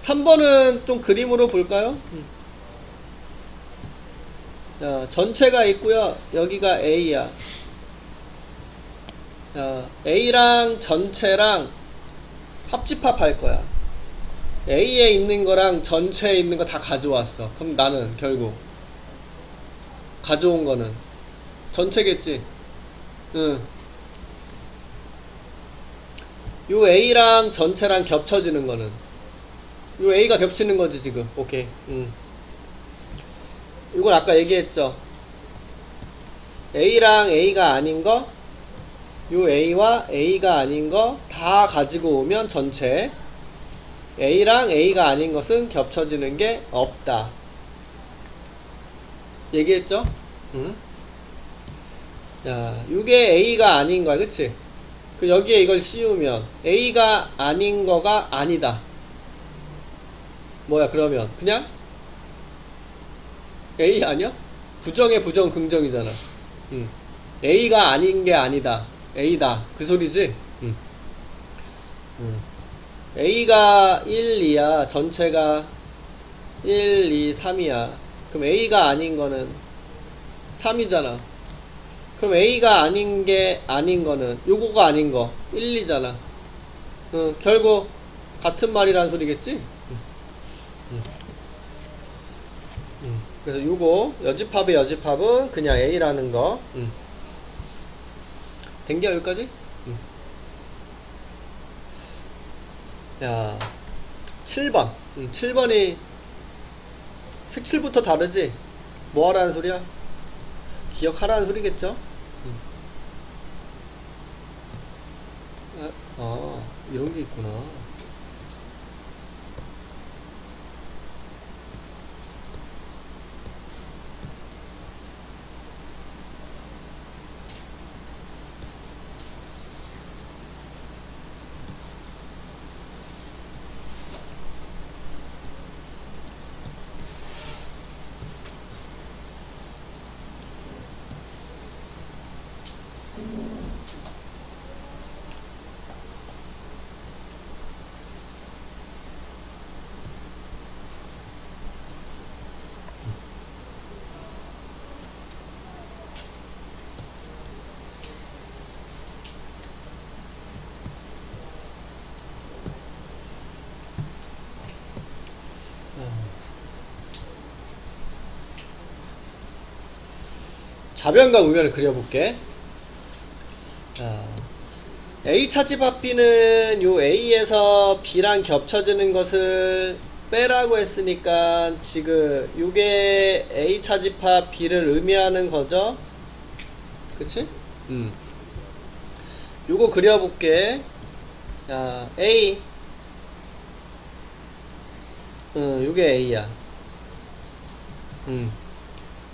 [SPEAKER 1] 3번은 좀 그림으로 볼까요? 자, 전체가 있고요. 여기가 A야. 자, A랑 전체랑 합집합 할 거야. A에 있는 거랑 전체에 있는 거 다 가져왔어. 그럼 나는 결국 가져온 거는 전체겠지. 요 A랑 전체랑 겹쳐지는 거는 요 A가 겹치는 거지 지금. 오케이. 이건 아까 얘기했죠. A랑 A가 아닌 거, 요 A와 A가 아닌 거 다 가지고 오면 전체. A랑 A가 아닌 것은 겹쳐지는 게 없다. 얘기했죠? 응? 야, 이게 A가 아닌 거야, 그치? 그 여기에 이걸 씌우면 A가 아닌 거가 아니다. 뭐야 그러면 그냥 A 아니야? 부정의 부정 긍정이잖아. A가 아닌 게 아니다. A다. 그 소리지? A가 1, 2야. 전체가 1, 2, 3이야. 그럼 A가 아닌 거는 3이잖아. 그럼 A가 아닌 게 아닌 거는 요거가 아닌 거 1, 2잖아. 결국 같은 말이라는 소리겠지? 그래서 요거 여집합의 여집합은 그냥 A라는 거. 된겨 여기까지? 야 7번 7번이 색칠부터 다르지? 뭐 하라는 소리야? 기억하라는 소리겠죠? 아 이런 게 있구나. 좌변과 우변을 그려볼게. 자, A 차집합 B는 요 A에서 B랑 겹쳐지는 것을 빼라고 했으니까 지금 요게 A 차집합 B를 의미하는 거죠. 그치? 요거 그려볼게. 자, A 요게 A야.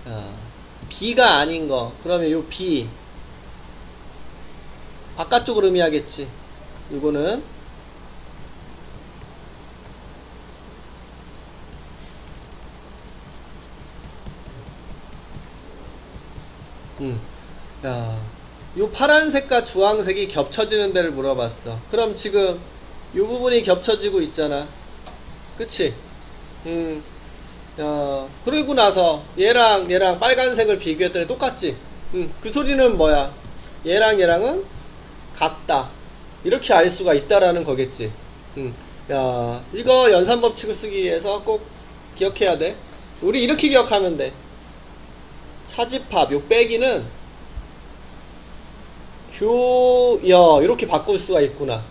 [SPEAKER 1] 자, B가 아닌 거 그러면 요 B 바깥쪽을 의미하겠지. 이거는 야, 요 파란색과 주황색이 겹쳐지는 데를 물어봤어. 그럼 지금 요 부분이 겹쳐지고 있잖아. 그치? 야, 그리고 나서 얘랑 빨간색을 비교했더니 똑같지? 그 소리는 뭐야? 얘랑 얘랑은 같다. 이렇게 알 수가 있다라는 거겠지. 야, 이거 연산법칙을 쓰기 위해서 꼭 기억해야 돼. 우리 이렇게 기억하면 돼. 차집합, 요 빼기는 교여 이렇게 바꿀 수가 있구나.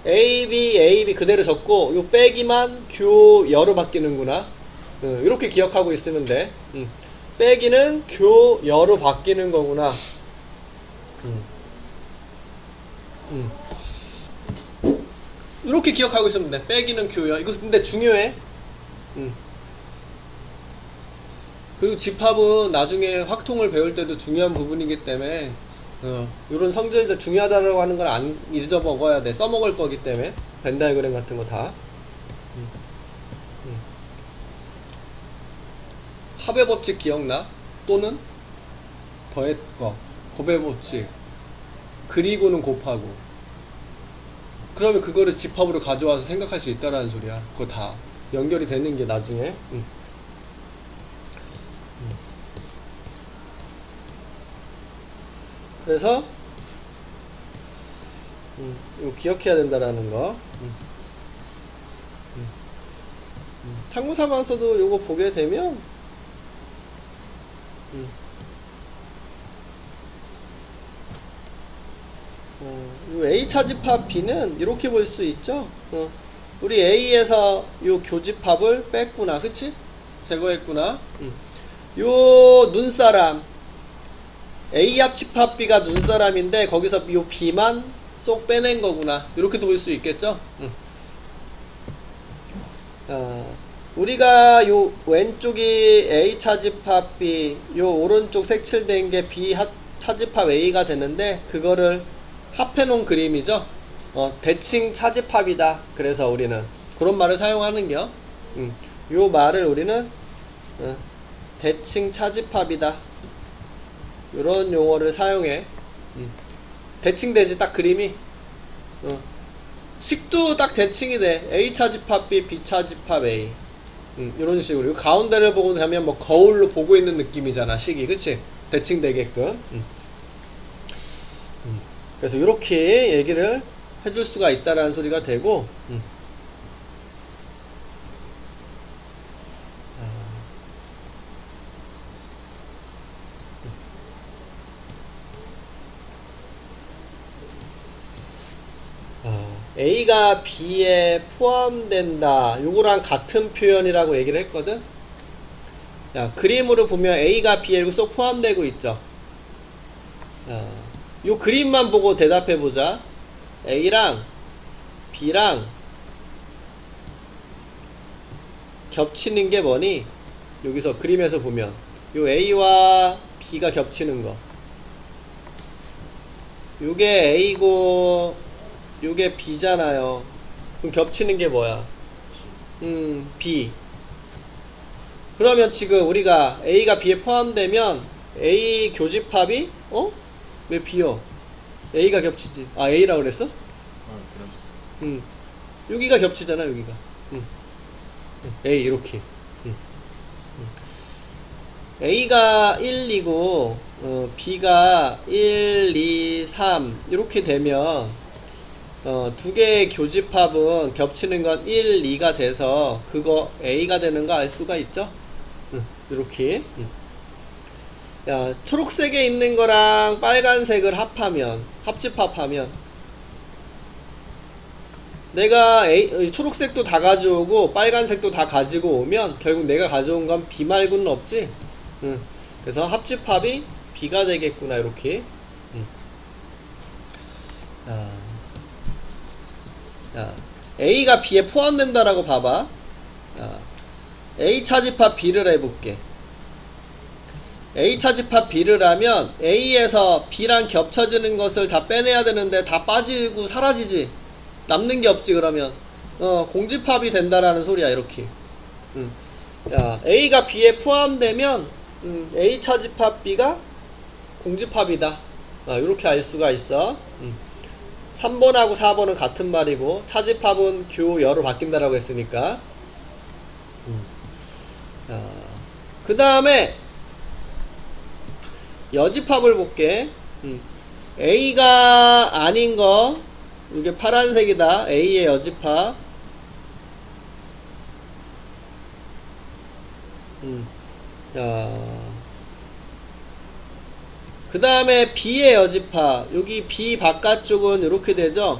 [SPEAKER 1] AB 그대로 적고 요 빼기만 교여로 바뀌는구나. 이렇게 기억하고 있으면 돼. 빼기는 교여로 바뀌는 거구나. 이렇게 기억하고 있으면 돼. 빼기는 교여. 이거 근데 중요해. 그리고 집합은 나중에 확통을 배울 때도 중요한 부분이기 때문에 이런 성질들 중요하다고 하는 걸 안 잊어먹어야 돼. 써먹을 거기 때문에. 벤 다이어그램 같은 거 다. 합의 법칙 기억나? 또는 더했 거 곱의 법칙 그리고는 곱하고 그러면 그거를 집합으로 가져와서 생각할 수 있다라는 소리야. 그거 다 연결이 되는 게 나중에. 그래서 이거 기억해야 된다라는 거. 참고 삼아서도 요거 보게 되면 요 A 차집합 B는 이렇게 볼 수 있죠. 우리 A에서 요 교집합을 뺐구나. 그치? 제거했구나. 요 눈사람 A 합집합 B가 눈사람인데 거기서 요 B만 쏙 빼낸 거구나. 이렇게도 볼 수 있겠죠. 우리가 요 왼쪽이 A 차집합 B, 요 오른쪽 색칠된 게 B 차집합 A가 되는데, 그거를 합해 놓은 그림이죠. 대칭 차집합이다. 그래서 우리는 그런 말을 사용하는겨. 요 말을 우리는 대칭 차집합이다. 요런 용어를 사용해. 대칭되지, 딱 그림이. 식도 딱 대칭이 돼. A 차집합 B, B 차집합 A. 이런 식으로. 가운데를 보고 되면 뭐 거울로 보고 있는 느낌이잖아, 식이. 그치? 대칭되게끔. 그래서 이렇게 얘기를 해줄 수가 있다라는 소리가 되고, A가 B에 포함된다. 요거랑 같은 표현이라고 얘기를 했거든. 야, 그림으로 보면 A가 B에 쏙 포함되고 있죠. 요 그림만 보고 대답해 보자. A랑 B랑 겹치는 게 뭐니? 여기서 그림에서 보면 요 A와 B가 겹치는 거. 요게 A고 요게 B잖아요. 그럼 겹치는 게 뭐야? B. 그러면 지금 우리가 A가 B에 포함되면 A 교집합이 왜 B요? A가 겹치지. A라고 그랬어?
[SPEAKER 2] 그랬어.
[SPEAKER 1] 여기가 겹치잖아, 여기가. A 이렇게. A가 1이고 B가 1, 2, 3 이렇게 되면 두 개의 교집합은 겹치는 건 1, 2가 돼서 그거 A가 되는 거 알 수가 있죠? 이렇게. 야, 초록색에 있는 거랑 빨간색을 합하면, 합집합하면 내가 초록색도 다 가져오고 빨간색도 다 가지고 오면 결국 내가 가져온 건 B 말고는 없지. 그래서 합집합이 B가 되겠구나, 이렇게. A가 B에 포함된다라고 봐봐. A 차집합 B를 해볼게. A 차집합 B를 하면 A에서 B랑 겹쳐지는 것을 다 빼내야 되는데 다 빠지고 사라지지. 남는 게 없지. 그러면 공집합이 된다라는 소리야, 이렇게. 야, A가 B에 포함되면 A 차집합 B가 공집합이다. 이렇게 알 수가 있어. 3번하고 4번은 같은 말이고 차집합은 교여로 바뀐다라고 했으니까. 그 다음에 여집합을 볼게. A가 아닌 거, 이게 파란색이다. A의 여집합. 그 다음에 B의 여집합. 여기 B 바깥쪽은 이렇게 되죠.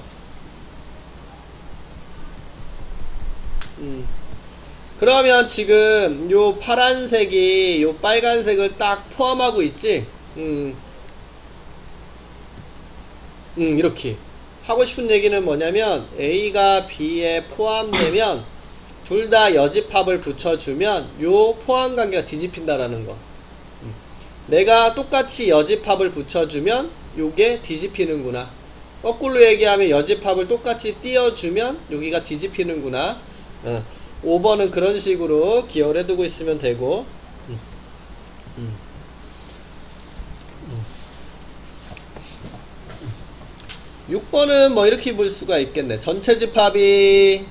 [SPEAKER 1] 그러면 지금 요 파란색이 요 빨간색을 딱 포함하고 있지. 이렇게 하고 싶은 얘기는 뭐냐면 A가 B에 포함되면 둘 다 여집합을 붙여주면 요 포함관계가 뒤집힌다라는 거. 내가 똑같이 여집합을 붙여주면 요게 뒤집히는구나. 거꾸로 얘기하면 여집합을 똑같이 띄워주면 여기가 뒤집히는구나. 5번은 그런 식으로 기억을 해두고 있으면 되고. 6번은 뭐 이렇게 볼 수가 있겠네. 전체 집합이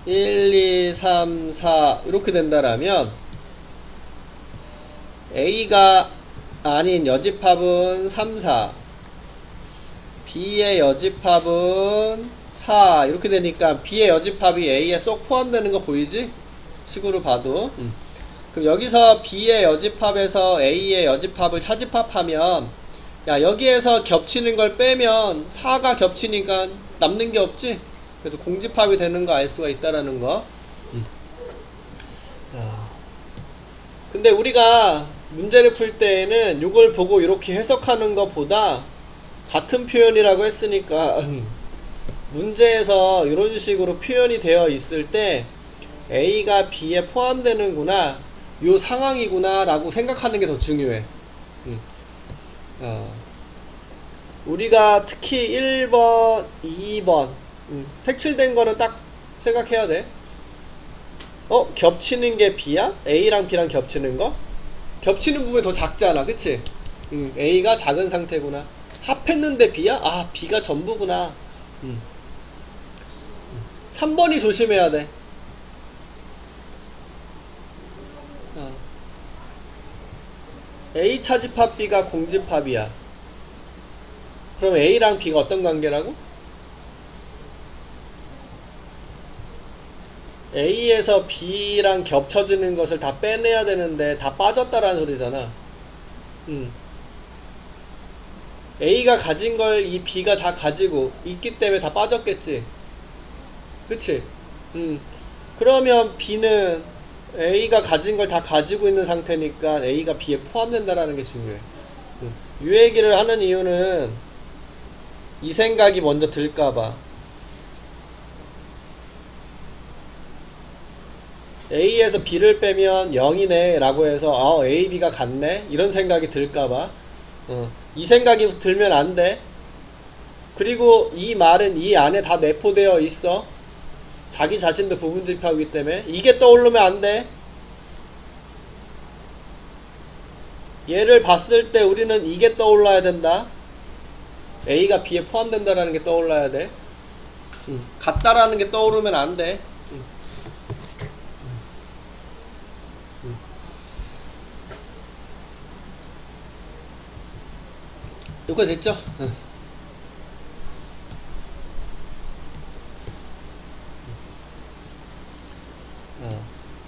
[SPEAKER 1] 1, 2, 3, 4 이렇게 된다라면 A가 아닌 여집합은 3, 4 B의 여집합은 4 이렇게 되니까 B의 여집합이 A에 쏙 포함되는 거 보이지? 식으로 봐도. 그럼 여기서 B의 여집합에서 A의 여집합을 차집합하면 야, 여기에서 겹치는 걸 빼면 4가 겹치니까 남는 게 없지? 그래서 공집합이 되는 거 알 수가 있다라는 거. 근데 우리가 문제를 풀 때에는 이걸 보고 이렇게 해석하는 것보다 같은 표현이라고 했으니까 문제에서 이런 식으로 표현이 되어 있을 때 A가 B에 포함되는구나, 요 상황이구나 라고 생각하는 게 더 중요해. 우리가 특히 1번, 2번 색칠된 거는 딱 생각해야 돼. 겹치는 게 B야? A랑 B랑 겹치는 거? 겹치는 부분이 더 작잖아, 그치? A가 작은 상태구나. 합했는데 B야? 아, B가 전부구나. 3번이 조심해야 돼. A 차집합 B가 공집합이야. 그럼 A랑 B가 어떤 관계라고? A에서 B랑 겹쳐지는 것을 다 빼내야 되는데 다 빠졌다라는 소리잖아. A가 가진 걸 이 B가 다 가지고 있기 때문에 다 빠졌겠지. 그치? 그러면 B는 A가 가진 걸 다 가지고 있는 상태니까 A가 B에 포함된다라는 게 중요해. 이 얘기를 하는 이유는 이 생각이 먼저 들까봐. A에서 B를 빼면 0이네 라고 해서 A, B가 같네 이런 생각이 들까봐. 이 생각이 들면 안 돼. 그리고 이 말은 이 안에 다 내포되어 있어. 자기 자신도 부분집합이기 때문에 이게 떠오르면 안 돼. 얘를 봤을 때 우리는 이게 떠올라야 된다. A가 B에 포함된다라는 게 떠올라야 돼. 같다라는 게 떠오르면 안 돼. 이거 됐죠?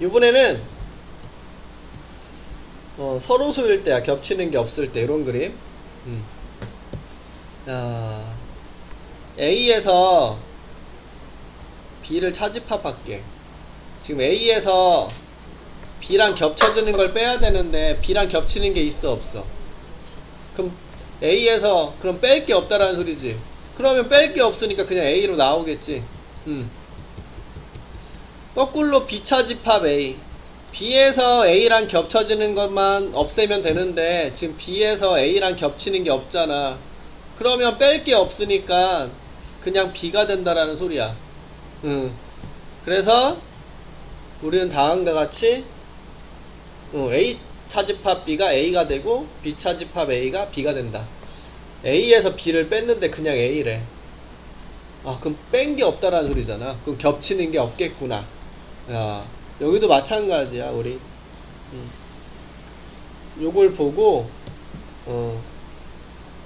[SPEAKER 1] 이번에는 서로 소일 때야. 겹치는 게 없을 때 이런 그림. A에서 B를 차집합할게. 지금 A에서 B랑 겹쳐지는 걸 빼야 되는데 B랑 겹치는 게 있어 없어? 그럼 A에서 그럼 뺄 게 없다라는 소리지. 그러면 뺄 게 없으니까 그냥 A로 나오겠지. 거꾸로 B 차집합 A. B에서 A랑 겹쳐지는 것만 없애면 되는데 지금 B에서 A랑 겹치는 게 없잖아. 그러면 뺄 게 없으니까 그냥 B가 된다라는 소리야. 그래서 우리는 다음과 같이 A 차집합 B가 A가 되고 B 차집합 A가 B가 된다. A에서 B를 뺐는데 그냥 A래. 그럼 뺀 게 없다라는 소리잖아. 그럼 겹치는 게 없겠구나. 여기도 마찬가지야. 우리 요걸 보고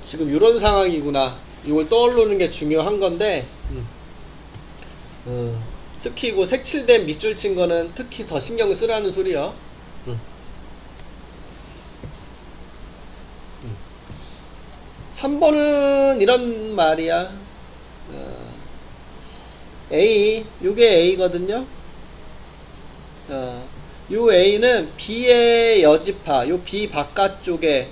[SPEAKER 1] 지금 요런 상황이구나, 이걸 떠오르는 게 중요한 건데, 특히 이거 색칠된 밑줄 친 거는 특히 더 신경 쓰라는 소리야. 3번은 이런 말이야. A, 요게 A거든요. 요 A는 B의 여집합, 요 B 바깥쪽에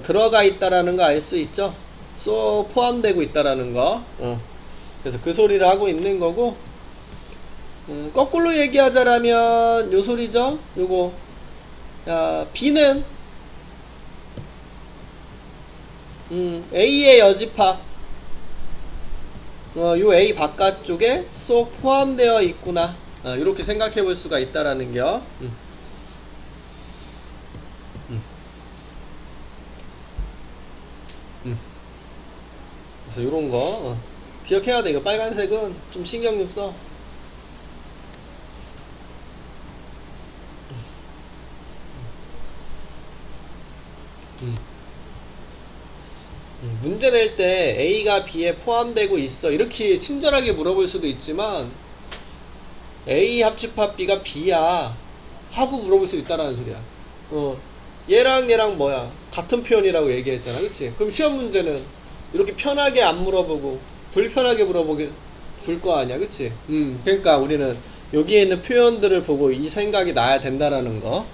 [SPEAKER 1] 들어가 있다라는 거 알 수 있죠? 쏙 포함되고 있다라는 거. 그래서 그 소리를 하고 있는 거고, 거꾸로 얘기하자라면 요 소리죠? 요거. B는 A의 여집합, 요 A 바깥쪽에 쏙 포함되어 있구나. 이렇게 생각해 볼 수가 있다라는 겨. 그래서 요런 거 기억해야 돼. 이거 빨간색은 좀 신경 좀 써. 문제 낼 때 A가 B에 포함되고 있어 이렇게 친절하게 물어볼 수도 있지만, A 합집합 B가 B야 하고 물어볼 수 있다라는 소리야. 얘랑 얘랑 뭐야? 같은 표현이라고 얘기했잖아, 그치? 그럼 시험 문제는 이렇게 편하게 안 물어보고 불편하게 물어보게 줄 거 아니야, 그치? 그러니까 우리는 여기에 있는 표현들을 보고 이 생각이 나야 된다라는 거.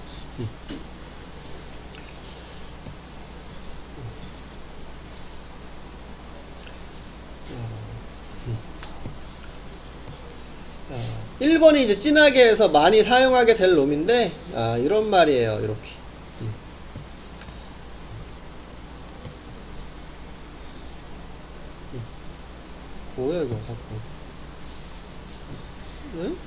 [SPEAKER 1] 1번이 이제 진하게 해서 많이 사용하게 될 놈인데, 이런 말이에요. 이렇게. 뭐야, 이거, 자꾸. 응?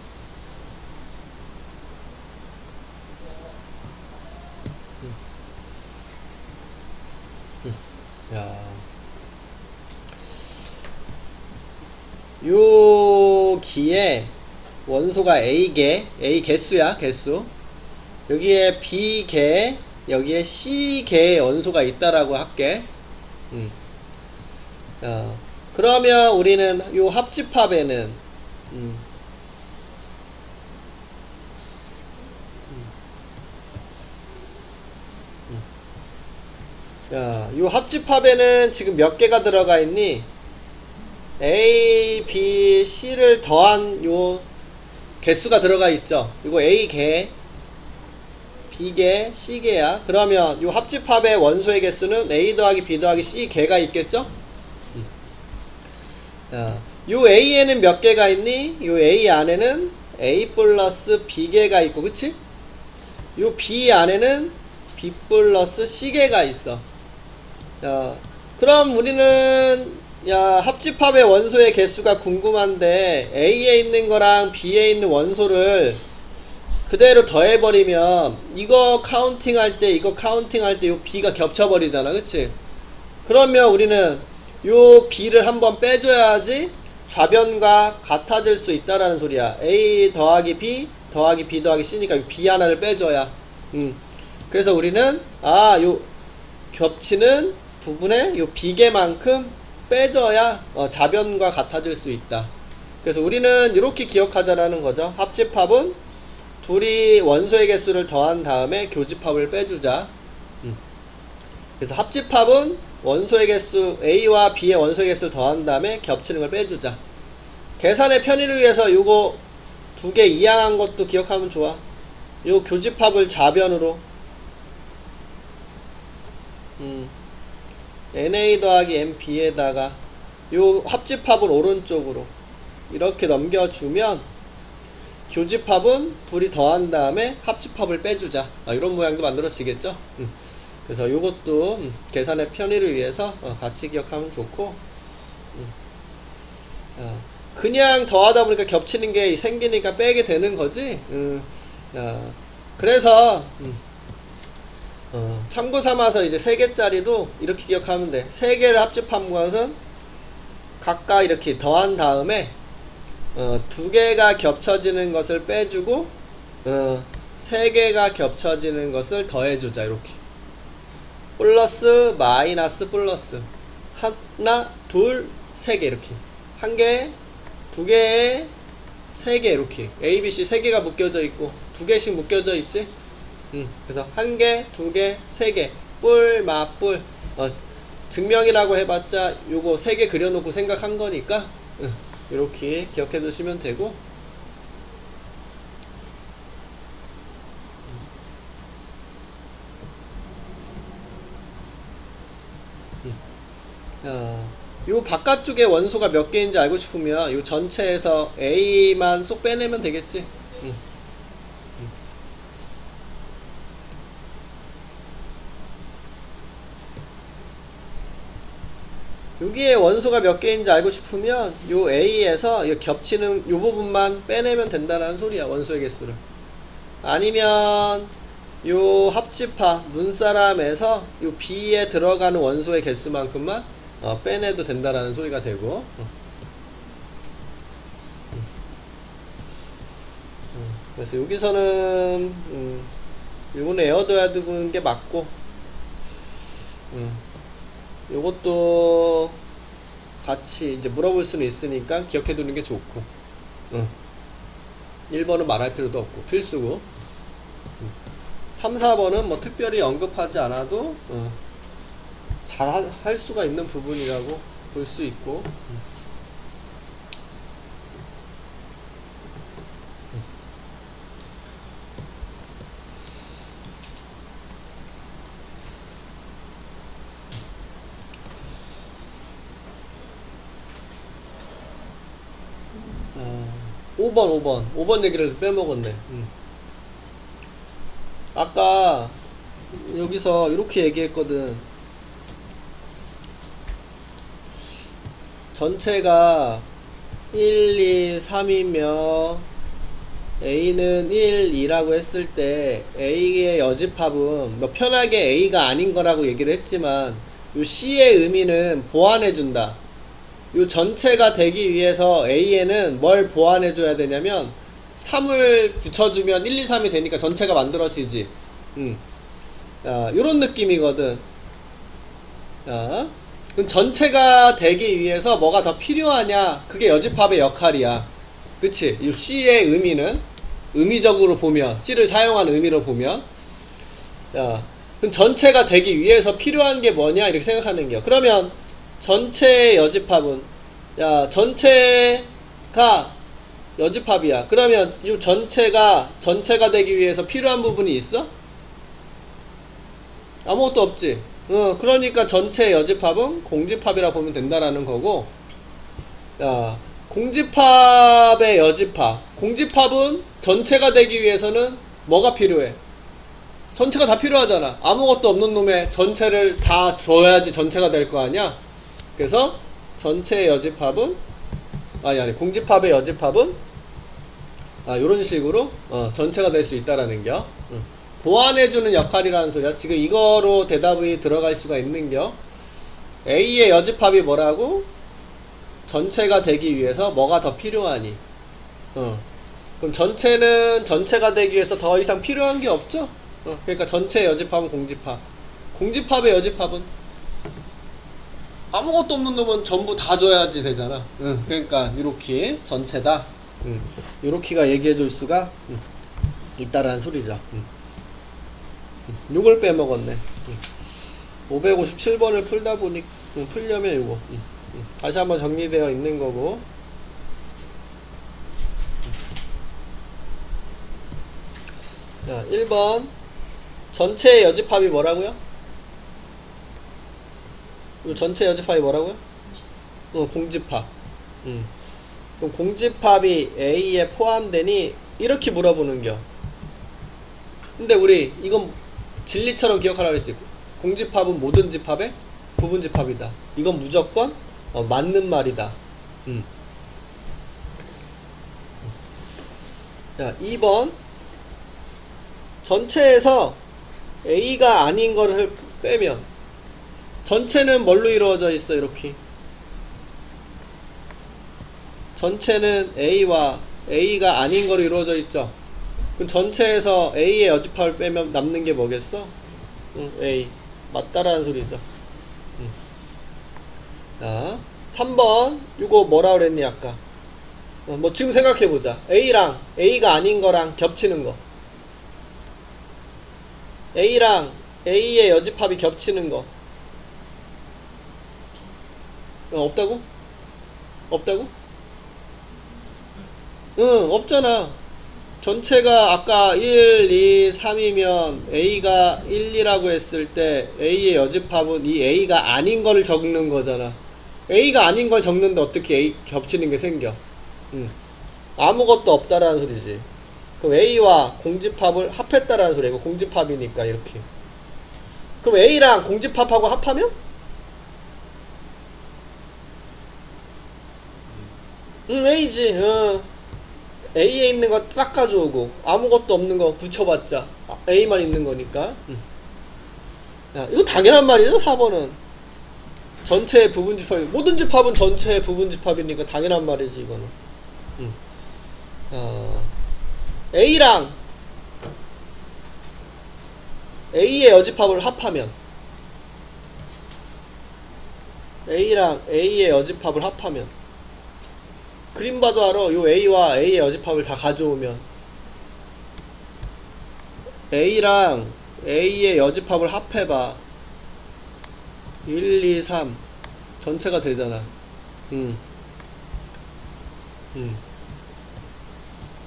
[SPEAKER 1] 야. 요 기에 원소가 A개, A 개수야, 개수. 여기에 B개, 여기에 C개의 원소가 있다라고 할게. 그러면 우리는 요 합집합에는, 요 합집합에는 지금 몇 개가 들어가 있니? A, B, C를 더한 요 개수가 들어가 있죠. 이거 A개, B개, C개야. 그러면 요 합집합의 원소의 개수는 A 더하기 B 더하기 C개가 있겠죠? 요 A에는 몇 개가 있니? 요 A 안에는 A 플러스 B개가 있고, 그치? 요 B 안에는 B 플러스 C개가 있어. 그럼 우리는 합집합의 원소의 개수가 궁금한데 A에 있는 거랑 B에 있는 원소를 그대로 더해버리면 이거 카운팅할 때 이거 카운팅할 때 요 B가 겹쳐버리잖아, 그치? 그러면 우리는 요 B를 한번 빼줘야지 좌변과 같아질 수 있다라는 소리야. A 더하기 B 더하기 B 더하기 C니까 요 B 하나를 빼줘야. 그래서 우리는 요 겹치는 부분에 요 B개만큼 빼줘야 좌변과 같아질 수 있다. 그래서 우리는 이렇게 기억하자라는 거죠. 합집합은 둘이 원소의 개수를 더한 다음에 교집합을 빼주자. 그래서 합집합은 원소의 개수 A와 B의 원소의 개수를 더한 다음에 겹치는 걸 빼주자. 계산의 편의를 위해서 요거 두 개 이항한 것도 기억하면 좋아. 요 교집합을 좌변으로 NA 더하기 MB에다가 요 합집합을 오른쪽으로 이렇게 넘겨주면 교집합은 둘이 더한 다음에 합집합을 빼주자. 이런 모양도 만들어지겠죠? 그래서 요것도 계산의 편의를 위해서 같이 기억하면 좋고, 그냥 더하다 보니까 겹치는 게 생기니까 빼게 되는 거지. 그래서 참고 삼아서 이제 3개짜리도 이렇게 기억하면 돼. 3개를 합집한 것은 각각 이렇게 더한 다음에 2개가 겹쳐지는 것을 빼주고 3개가 겹쳐지는 것을 더해주자. 이렇게 플러스 마이너스 플러스 하나 둘 3개 이렇게 1개 2개 3개 이렇게 A, B, C 3개가 묶여져 있고 2개씩 묶여져 있지. 그래서 1개, 2개, 3개 뿔, 마, 뿔. 증명이라고 해봤자 요거 3개 그려놓고 생각한 거니까 이렇게 기억해 두시면 되고, 요 바깥쪽에 원소가 몇 개인지 알고 싶으면 요 전체에서 A만 쏙 빼내면 되겠지. 여기에 원소가 몇 개인지 알고 싶으면 요 A에서 요 겹치는 요 부분만 빼내면 된다라는 소리야. 원소의 개수를. 아니면 요 합집합 눈사람에서 요 B에 들어가는 원소의 개수만큼만 빼내도 된다라는 소리가 되고, 그래서 여기서는 요거는 에어둬야 되는 게 맞고, 요것도 같이 이제 물어볼 수는 있으니까 기억해 두는 게 좋고, 1번은 말할 필요도 없고 필수고, 3, 4번은 뭐 특별히 언급하지 않아도 잘 할 수가 있는 부분이라고 볼 수 있고, 5번 얘기를 빼먹었네. 아까 여기서 이렇게 얘기했거든. 전체가 1, 2, 3이며 A는 1, 2라고 했을 때 A의 여집합은 뭐 편하게 A가 아닌 거라고 얘기를 했지만 요 C의 의미는 보완해준다. 요 전체가 되기 위해서 A에는 뭘 보완해줘야 되냐면 3을 붙여주면 1, 2, 3이 되니까 전체가 만들어지지. 요런 느낌이거든. 그럼 전체가 되기 위해서 뭐가 더 필요하냐? 그게 여집합의 역할이야. 그치? 이 C의 의미는, 의미적으로 보면, C를 사용한 의미로 보면, 그럼 전체가 되기 위해서 필요한 게 뭐냐? 이렇게 생각하는 거야. 그러면 전체의 여집합은, 전체가 여집합이야. 그러면 이 전체가 되기 위해서 필요한 부분이 있어? 아무것도 없지. 그러니까 전체의 여집합은 공집합이라 보면 된다라는 거고, 공집합의 여집합. 공집합은 전체가 되기 위해서는 뭐가 필요해? 전체가 다 필요하잖아. 아무것도 없는 놈의 전체를 다 줘야지 전체가 될 거 아니야? 그래서 전체의 여집합은, 공집합의 여집합은, 요런 식으로, 전체가 될 수 있다라는 겨. 보완해주는 역할이라는 소리야. 지금 이거로 대답이 들어갈 수가 있는겨. A의 여집합이 뭐라고? 전체가 되기 위해서 뭐가 더 필요하니? 그럼 전체는 전체가 되기 위해서 더 이상 필요한 게 없죠? 그러니까 전체의 여집합은 공집합. 공집합의 여집합은 아무것도 없는 놈은 전부 다 줘야지 되잖아. 그러니까 이렇게 전체다. 이렇게가 얘기해 줄 수가 있다라는 소리죠. 요걸 빼먹었네. 557번을 풀다 보니 풀려면 요거 다시 한번 정리되어 있는 거고. 자, 1번 전체의 여집합이 뭐라고요? 요 전체 여집합이 뭐라고요? 공집합. 그럼 공집합이 A에 포함되니? 이렇게 물어보는겨. 근데 우리 이건 진리처럼 기억하라 그랬지. 공집합은 모든 집합의 부분집합이다. 이건 무조건 맞는 말이다. 자, 2번 전체에서 A가 아닌 거를 빼면 전체는 뭘로 이루어져 있어? 이렇게 전체는 A와 A가 아닌 거로 이루어져 있죠. 그럼 전체에서 A의 여집합을 빼면 남는 게 뭐겠어? A. 맞다라는 소리죠. 자, 3번 이거 뭐라 그랬니 아까? 뭐 지금 생각해보자. A랑 A가 아닌 거랑 겹치는 거. A랑 A의 여집합이 겹치는 거. 없다고? 없다고? 없잖아. 전체가 아까 1, 2, 3이면 A가 1, 2라고 했을 때 A의 여집합은 이 A가 아닌 걸 적는 거잖아. A가 아닌 걸 적는데 어떻게 A 겹치는 게 생겨? 아무것도 없다라는 소리지. 그럼 A와 공집합을 합했다라는 소리야. 이거 공집합이니까 이렇게. 그럼 A랑 공집합하고 합하면? A지. A에 있는 거 딱 가져오고 아무것도 없는 거 붙여봤자 A만 있는 거니까. 야, 이거 당연한 말이죠. 4번은 전체의 부분집합. 모든 집합은 전체의 부분집합이니까 당연한 말이지 이거는. A랑 A의 여집합을 합하면 A랑 A의 여집합을 합하면 그림 봐도 알아. 요 A와 A의 여집합을 다 가져오면 A랑 A의 여집합을 합해봐. 1, 2, 3 전체가 되잖아.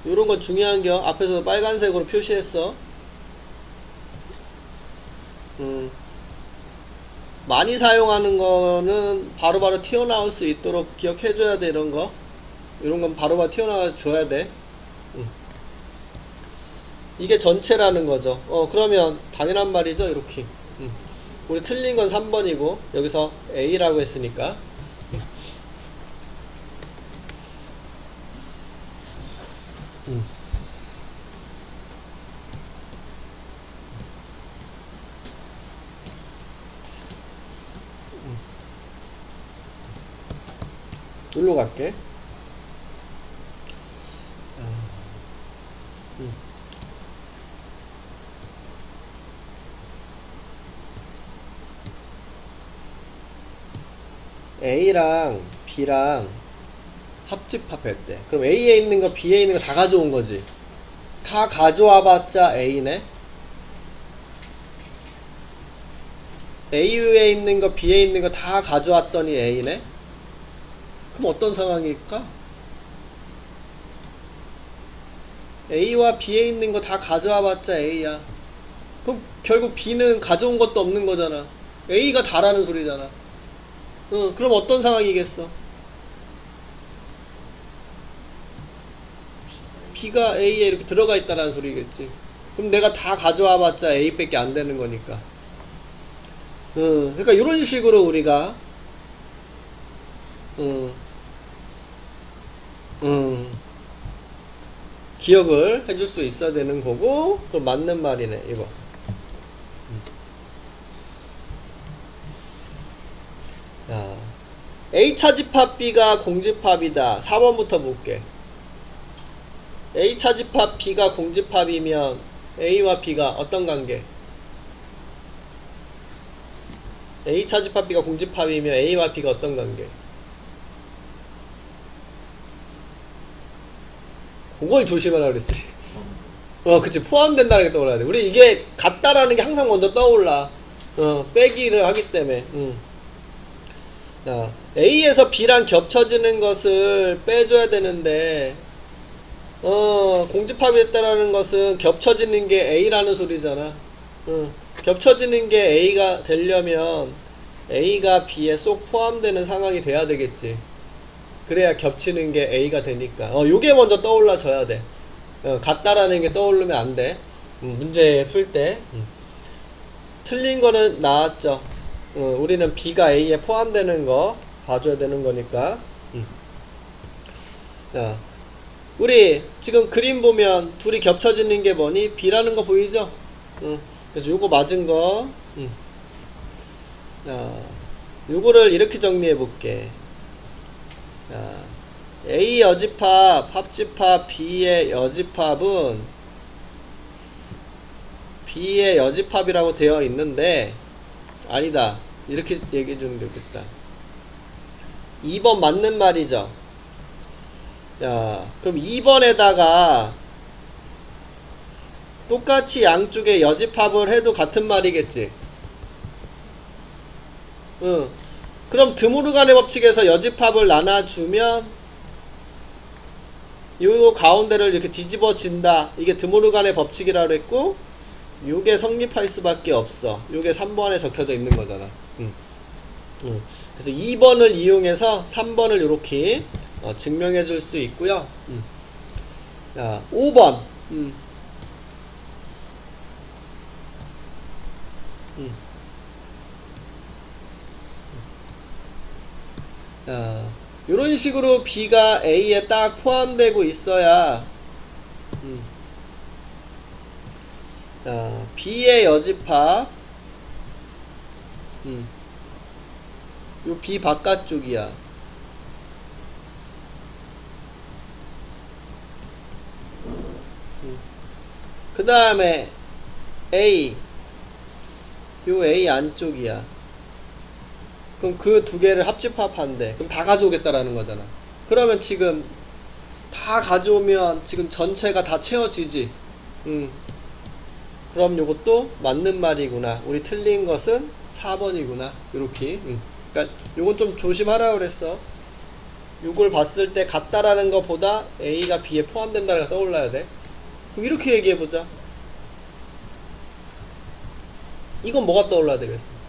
[SPEAKER 1] 요런 건 중요한 겨. 앞에서 빨간색으로 표시했어. 많이 사용하는 거는 바로바로 튀어나올 수 있도록 기억해줘야 돼. 이런 거 이런 건 바로바로 튀어나와 줘야 돼. 이게 전체라는 거죠. 그러면 당연한 말이죠. 이렇게. 우리 틀린 건 3번이고 여기서 A라고 했으니까. 여기로 갈게. A랑 B랑 합집합할 때 그럼 A에 있는 거 B에 있는 거 다 가져온 거지. 다 가져와 봤자 A네. A에 있는 거 B에 있는 거 다 가져왔더니 A네. 그럼 어떤 상황일까? A와 B에 있는 거 다 가져와 봤자 A야. 그럼 결국 B는 가져온 것도 없는 거잖아. A가 다라는 소리잖아. 그럼 어떤 상황이겠어? B가 A에 이렇게 들어가 있다라는 소리겠지. 그럼 내가 다 가져와 봤자 A 밖에 안 되는 거니까. 그러니까 이런 식으로 우리가 기억을 해줄 수 있어야 되는 거고, 그럼 맞는 말이네, 이거. 자, A차 집합 B가 공집합이다. 4번부터 볼게. A차 집합 B가 공집합이면 A와 B가 어떤 관계? A차 집합 B가 공집합이면 A와 B가 어떤 관계? 그걸 조심하라 그랬지. 그치. 포함된다는 게 떠올라야 돼. 우리 이게 같다라는 게 항상 먼저 떠올라. 빼기를 하기 때문에. 자, A에서 B랑 겹쳐지는 것을 빼줘야 되는데, 공집합이 됐다라는 것은 겹쳐지는 게 A라는 소리잖아. 겹쳐지는 게 A가 되려면 A가 B에 쏙 포함되는 상황이 돼야 되겠지. 그래야 겹치는 게 A가 되니까. 요게 먼저 떠올라져야 돼. 같다라는 게 떠오르면 안 돼. 문제 풀 때. 틀린 거는 나왔죠. 우리는 B가 A에 포함되는 거 봐줘야 되는 거니까. 자, 우리 지금 그림 보면 둘이 겹쳐지는 게 뭐니? B라는 거 보이죠? 그래서 요거 맞은 거. 자, 요거를 이렇게 정리해 볼게. 자, A 여집합, 합집합, B의 여집합은 B의 여집합이라고 되어 있는데, 아니다. 이렇게 얘기해 주면 되겠다. 2번 맞는 말이죠. 야, 그럼 2번에다가 똑같이 양쪽에 여집합을 해도 같은 말이겠지. 그럼 드모르간의 법칙에서 여집합을 나눠주면 요 가운데를 이렇게 뒤집어진다. 이게 드모르간의 법칙이라고 했고, 요게 성립할 수밖에 없어. 요게 3번에 적혀져 있는 거잖아. 그래서 2번을 이용해서 3번을 요렇게 증명해 줄 수 있고요. 자, 5번. 자, 요런 식으로 B가 A에 딱 포함되고 있어야 자, B의 여집합 요 B 바깥쪽이야. 그 다음에 A 요 A 안쪽이야. 그럼 그 두 개를 합집합한대. 그럼 다 가져오겠다라는 거잖아. 그러면 지금 다 가져오면 지금 전체가 다 채워지지. 그럼 요것도 맞는 말이구나. 우리 틀린 것은 4번이구나. 요렇게. 그러니까 요건 좀 조심하라 그랬어. 요걸 봤을 때 같다라는 것보다 A가 B에 포함된다는 게 떠올라야 돼. 그럼 이렇게 얘기해보자. 이건 뭐가 떠올라야 되겠어?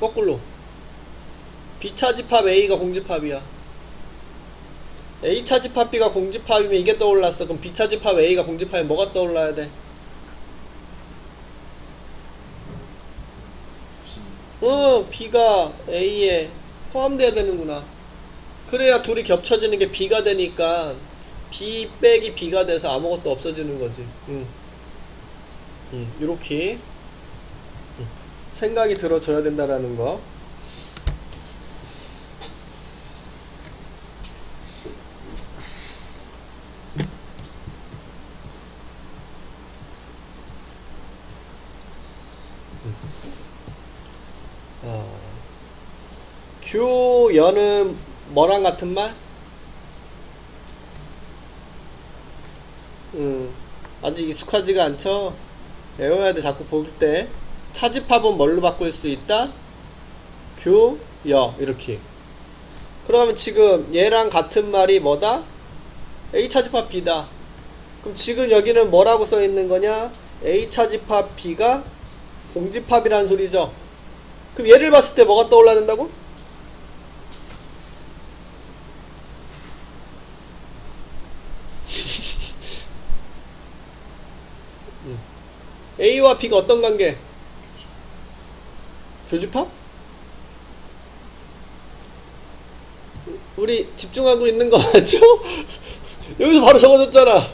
[SPEAKER 1] 거꾸로 B차 집합 A가 공집합이야. A차 집합 B가 공집합이면 이게 떠올랐어. 그럼 B차 집합 A가 공집합이면 뭐가 떠올라야 돼? B가 A에 포함돼야 되는구나. 그래야 둘이 겹쳐지는 게 B가 되니까 B 빼기 B가 돼서 아무것도 없어지는 거지. 요렇게 생각이 들어줘야 된다라는 거. 교연은 뭐랑 같은 말? 아직 익숙하지가 않죠? 외워야 돼. 자꾸 볼 때 차집합은 뭘로 바꿀 수 있다? 교여 이렇게. 그러면 지금 얘랑 같은 말이 뭐다? A 차집합 B다. 그럼 지금 여기는 뭐라고 써 있는 거냐? A 차집합 B가 공집합이라는 소리죠. 그럼 얘를 봤을 때 뭐가 떠올라야 된다고? A와 B가 어떤 관계? 교집합? 우리 집중하고 있는 거 맞죠? 여기서 바로 적어줬잖아.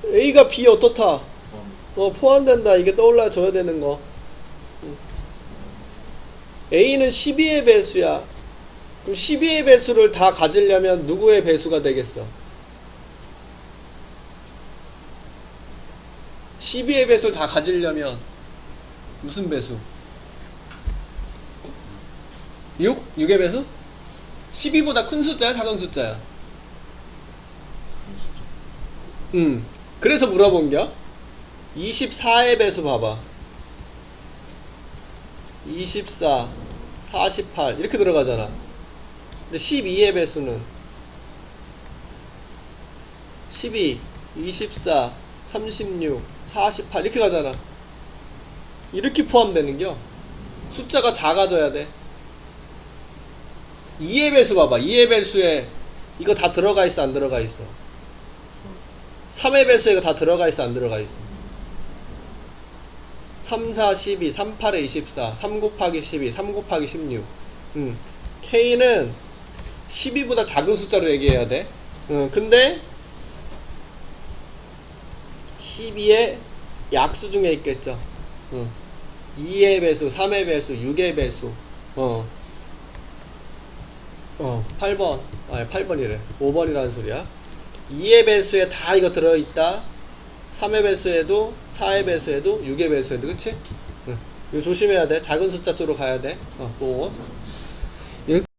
[SPEAKER 1] A가 B 어떻다? 포함된다. 이게 떠올라줘야 되는 거. A는 12의 배수야. 그럼 12의 배수를 다 가지려면 누구의 배수가 되겠어? 12의 배수를 다 가지려면 무슨 배수? 6? 6의 배수? 12보다 큰 숫자야? 작은 숫자야? 그래서 물어본겨? 24의 배수 봐봐. 24, 48 이렇게 들어가잖아. 근데 12의 배수는 12, 24, 36, 48 이렇게 가잖아. 이렇게 포함되는겨. 숫자가 작아져야 돼. 2의 배수 봐봐. 2의 배수에 이거 다 들어가 있어 안 들어가 있어? 3의 배수에 이거 다 들어가 있어 안 들어가 있어? 3, 4, 12, 3, 8에 24, 3 곱하기 12, 3 곱하기 16. K는 12보다 작은 숫자로 얘기해야 돼. 근데 12의 약수 중에 있겠죠. 2의 배수, 3의 배수, 6의 배수. 8번. 아니, 8번이래. 5번이라는 소리야. 2의 배수에 다 이거 들어있다. 3의 배수에도, 4의 배수에도, 6의 배수에도, 그치? 이거 조심해야 돼. 작은 숫자 쪽으로 가야 돼. 꼭.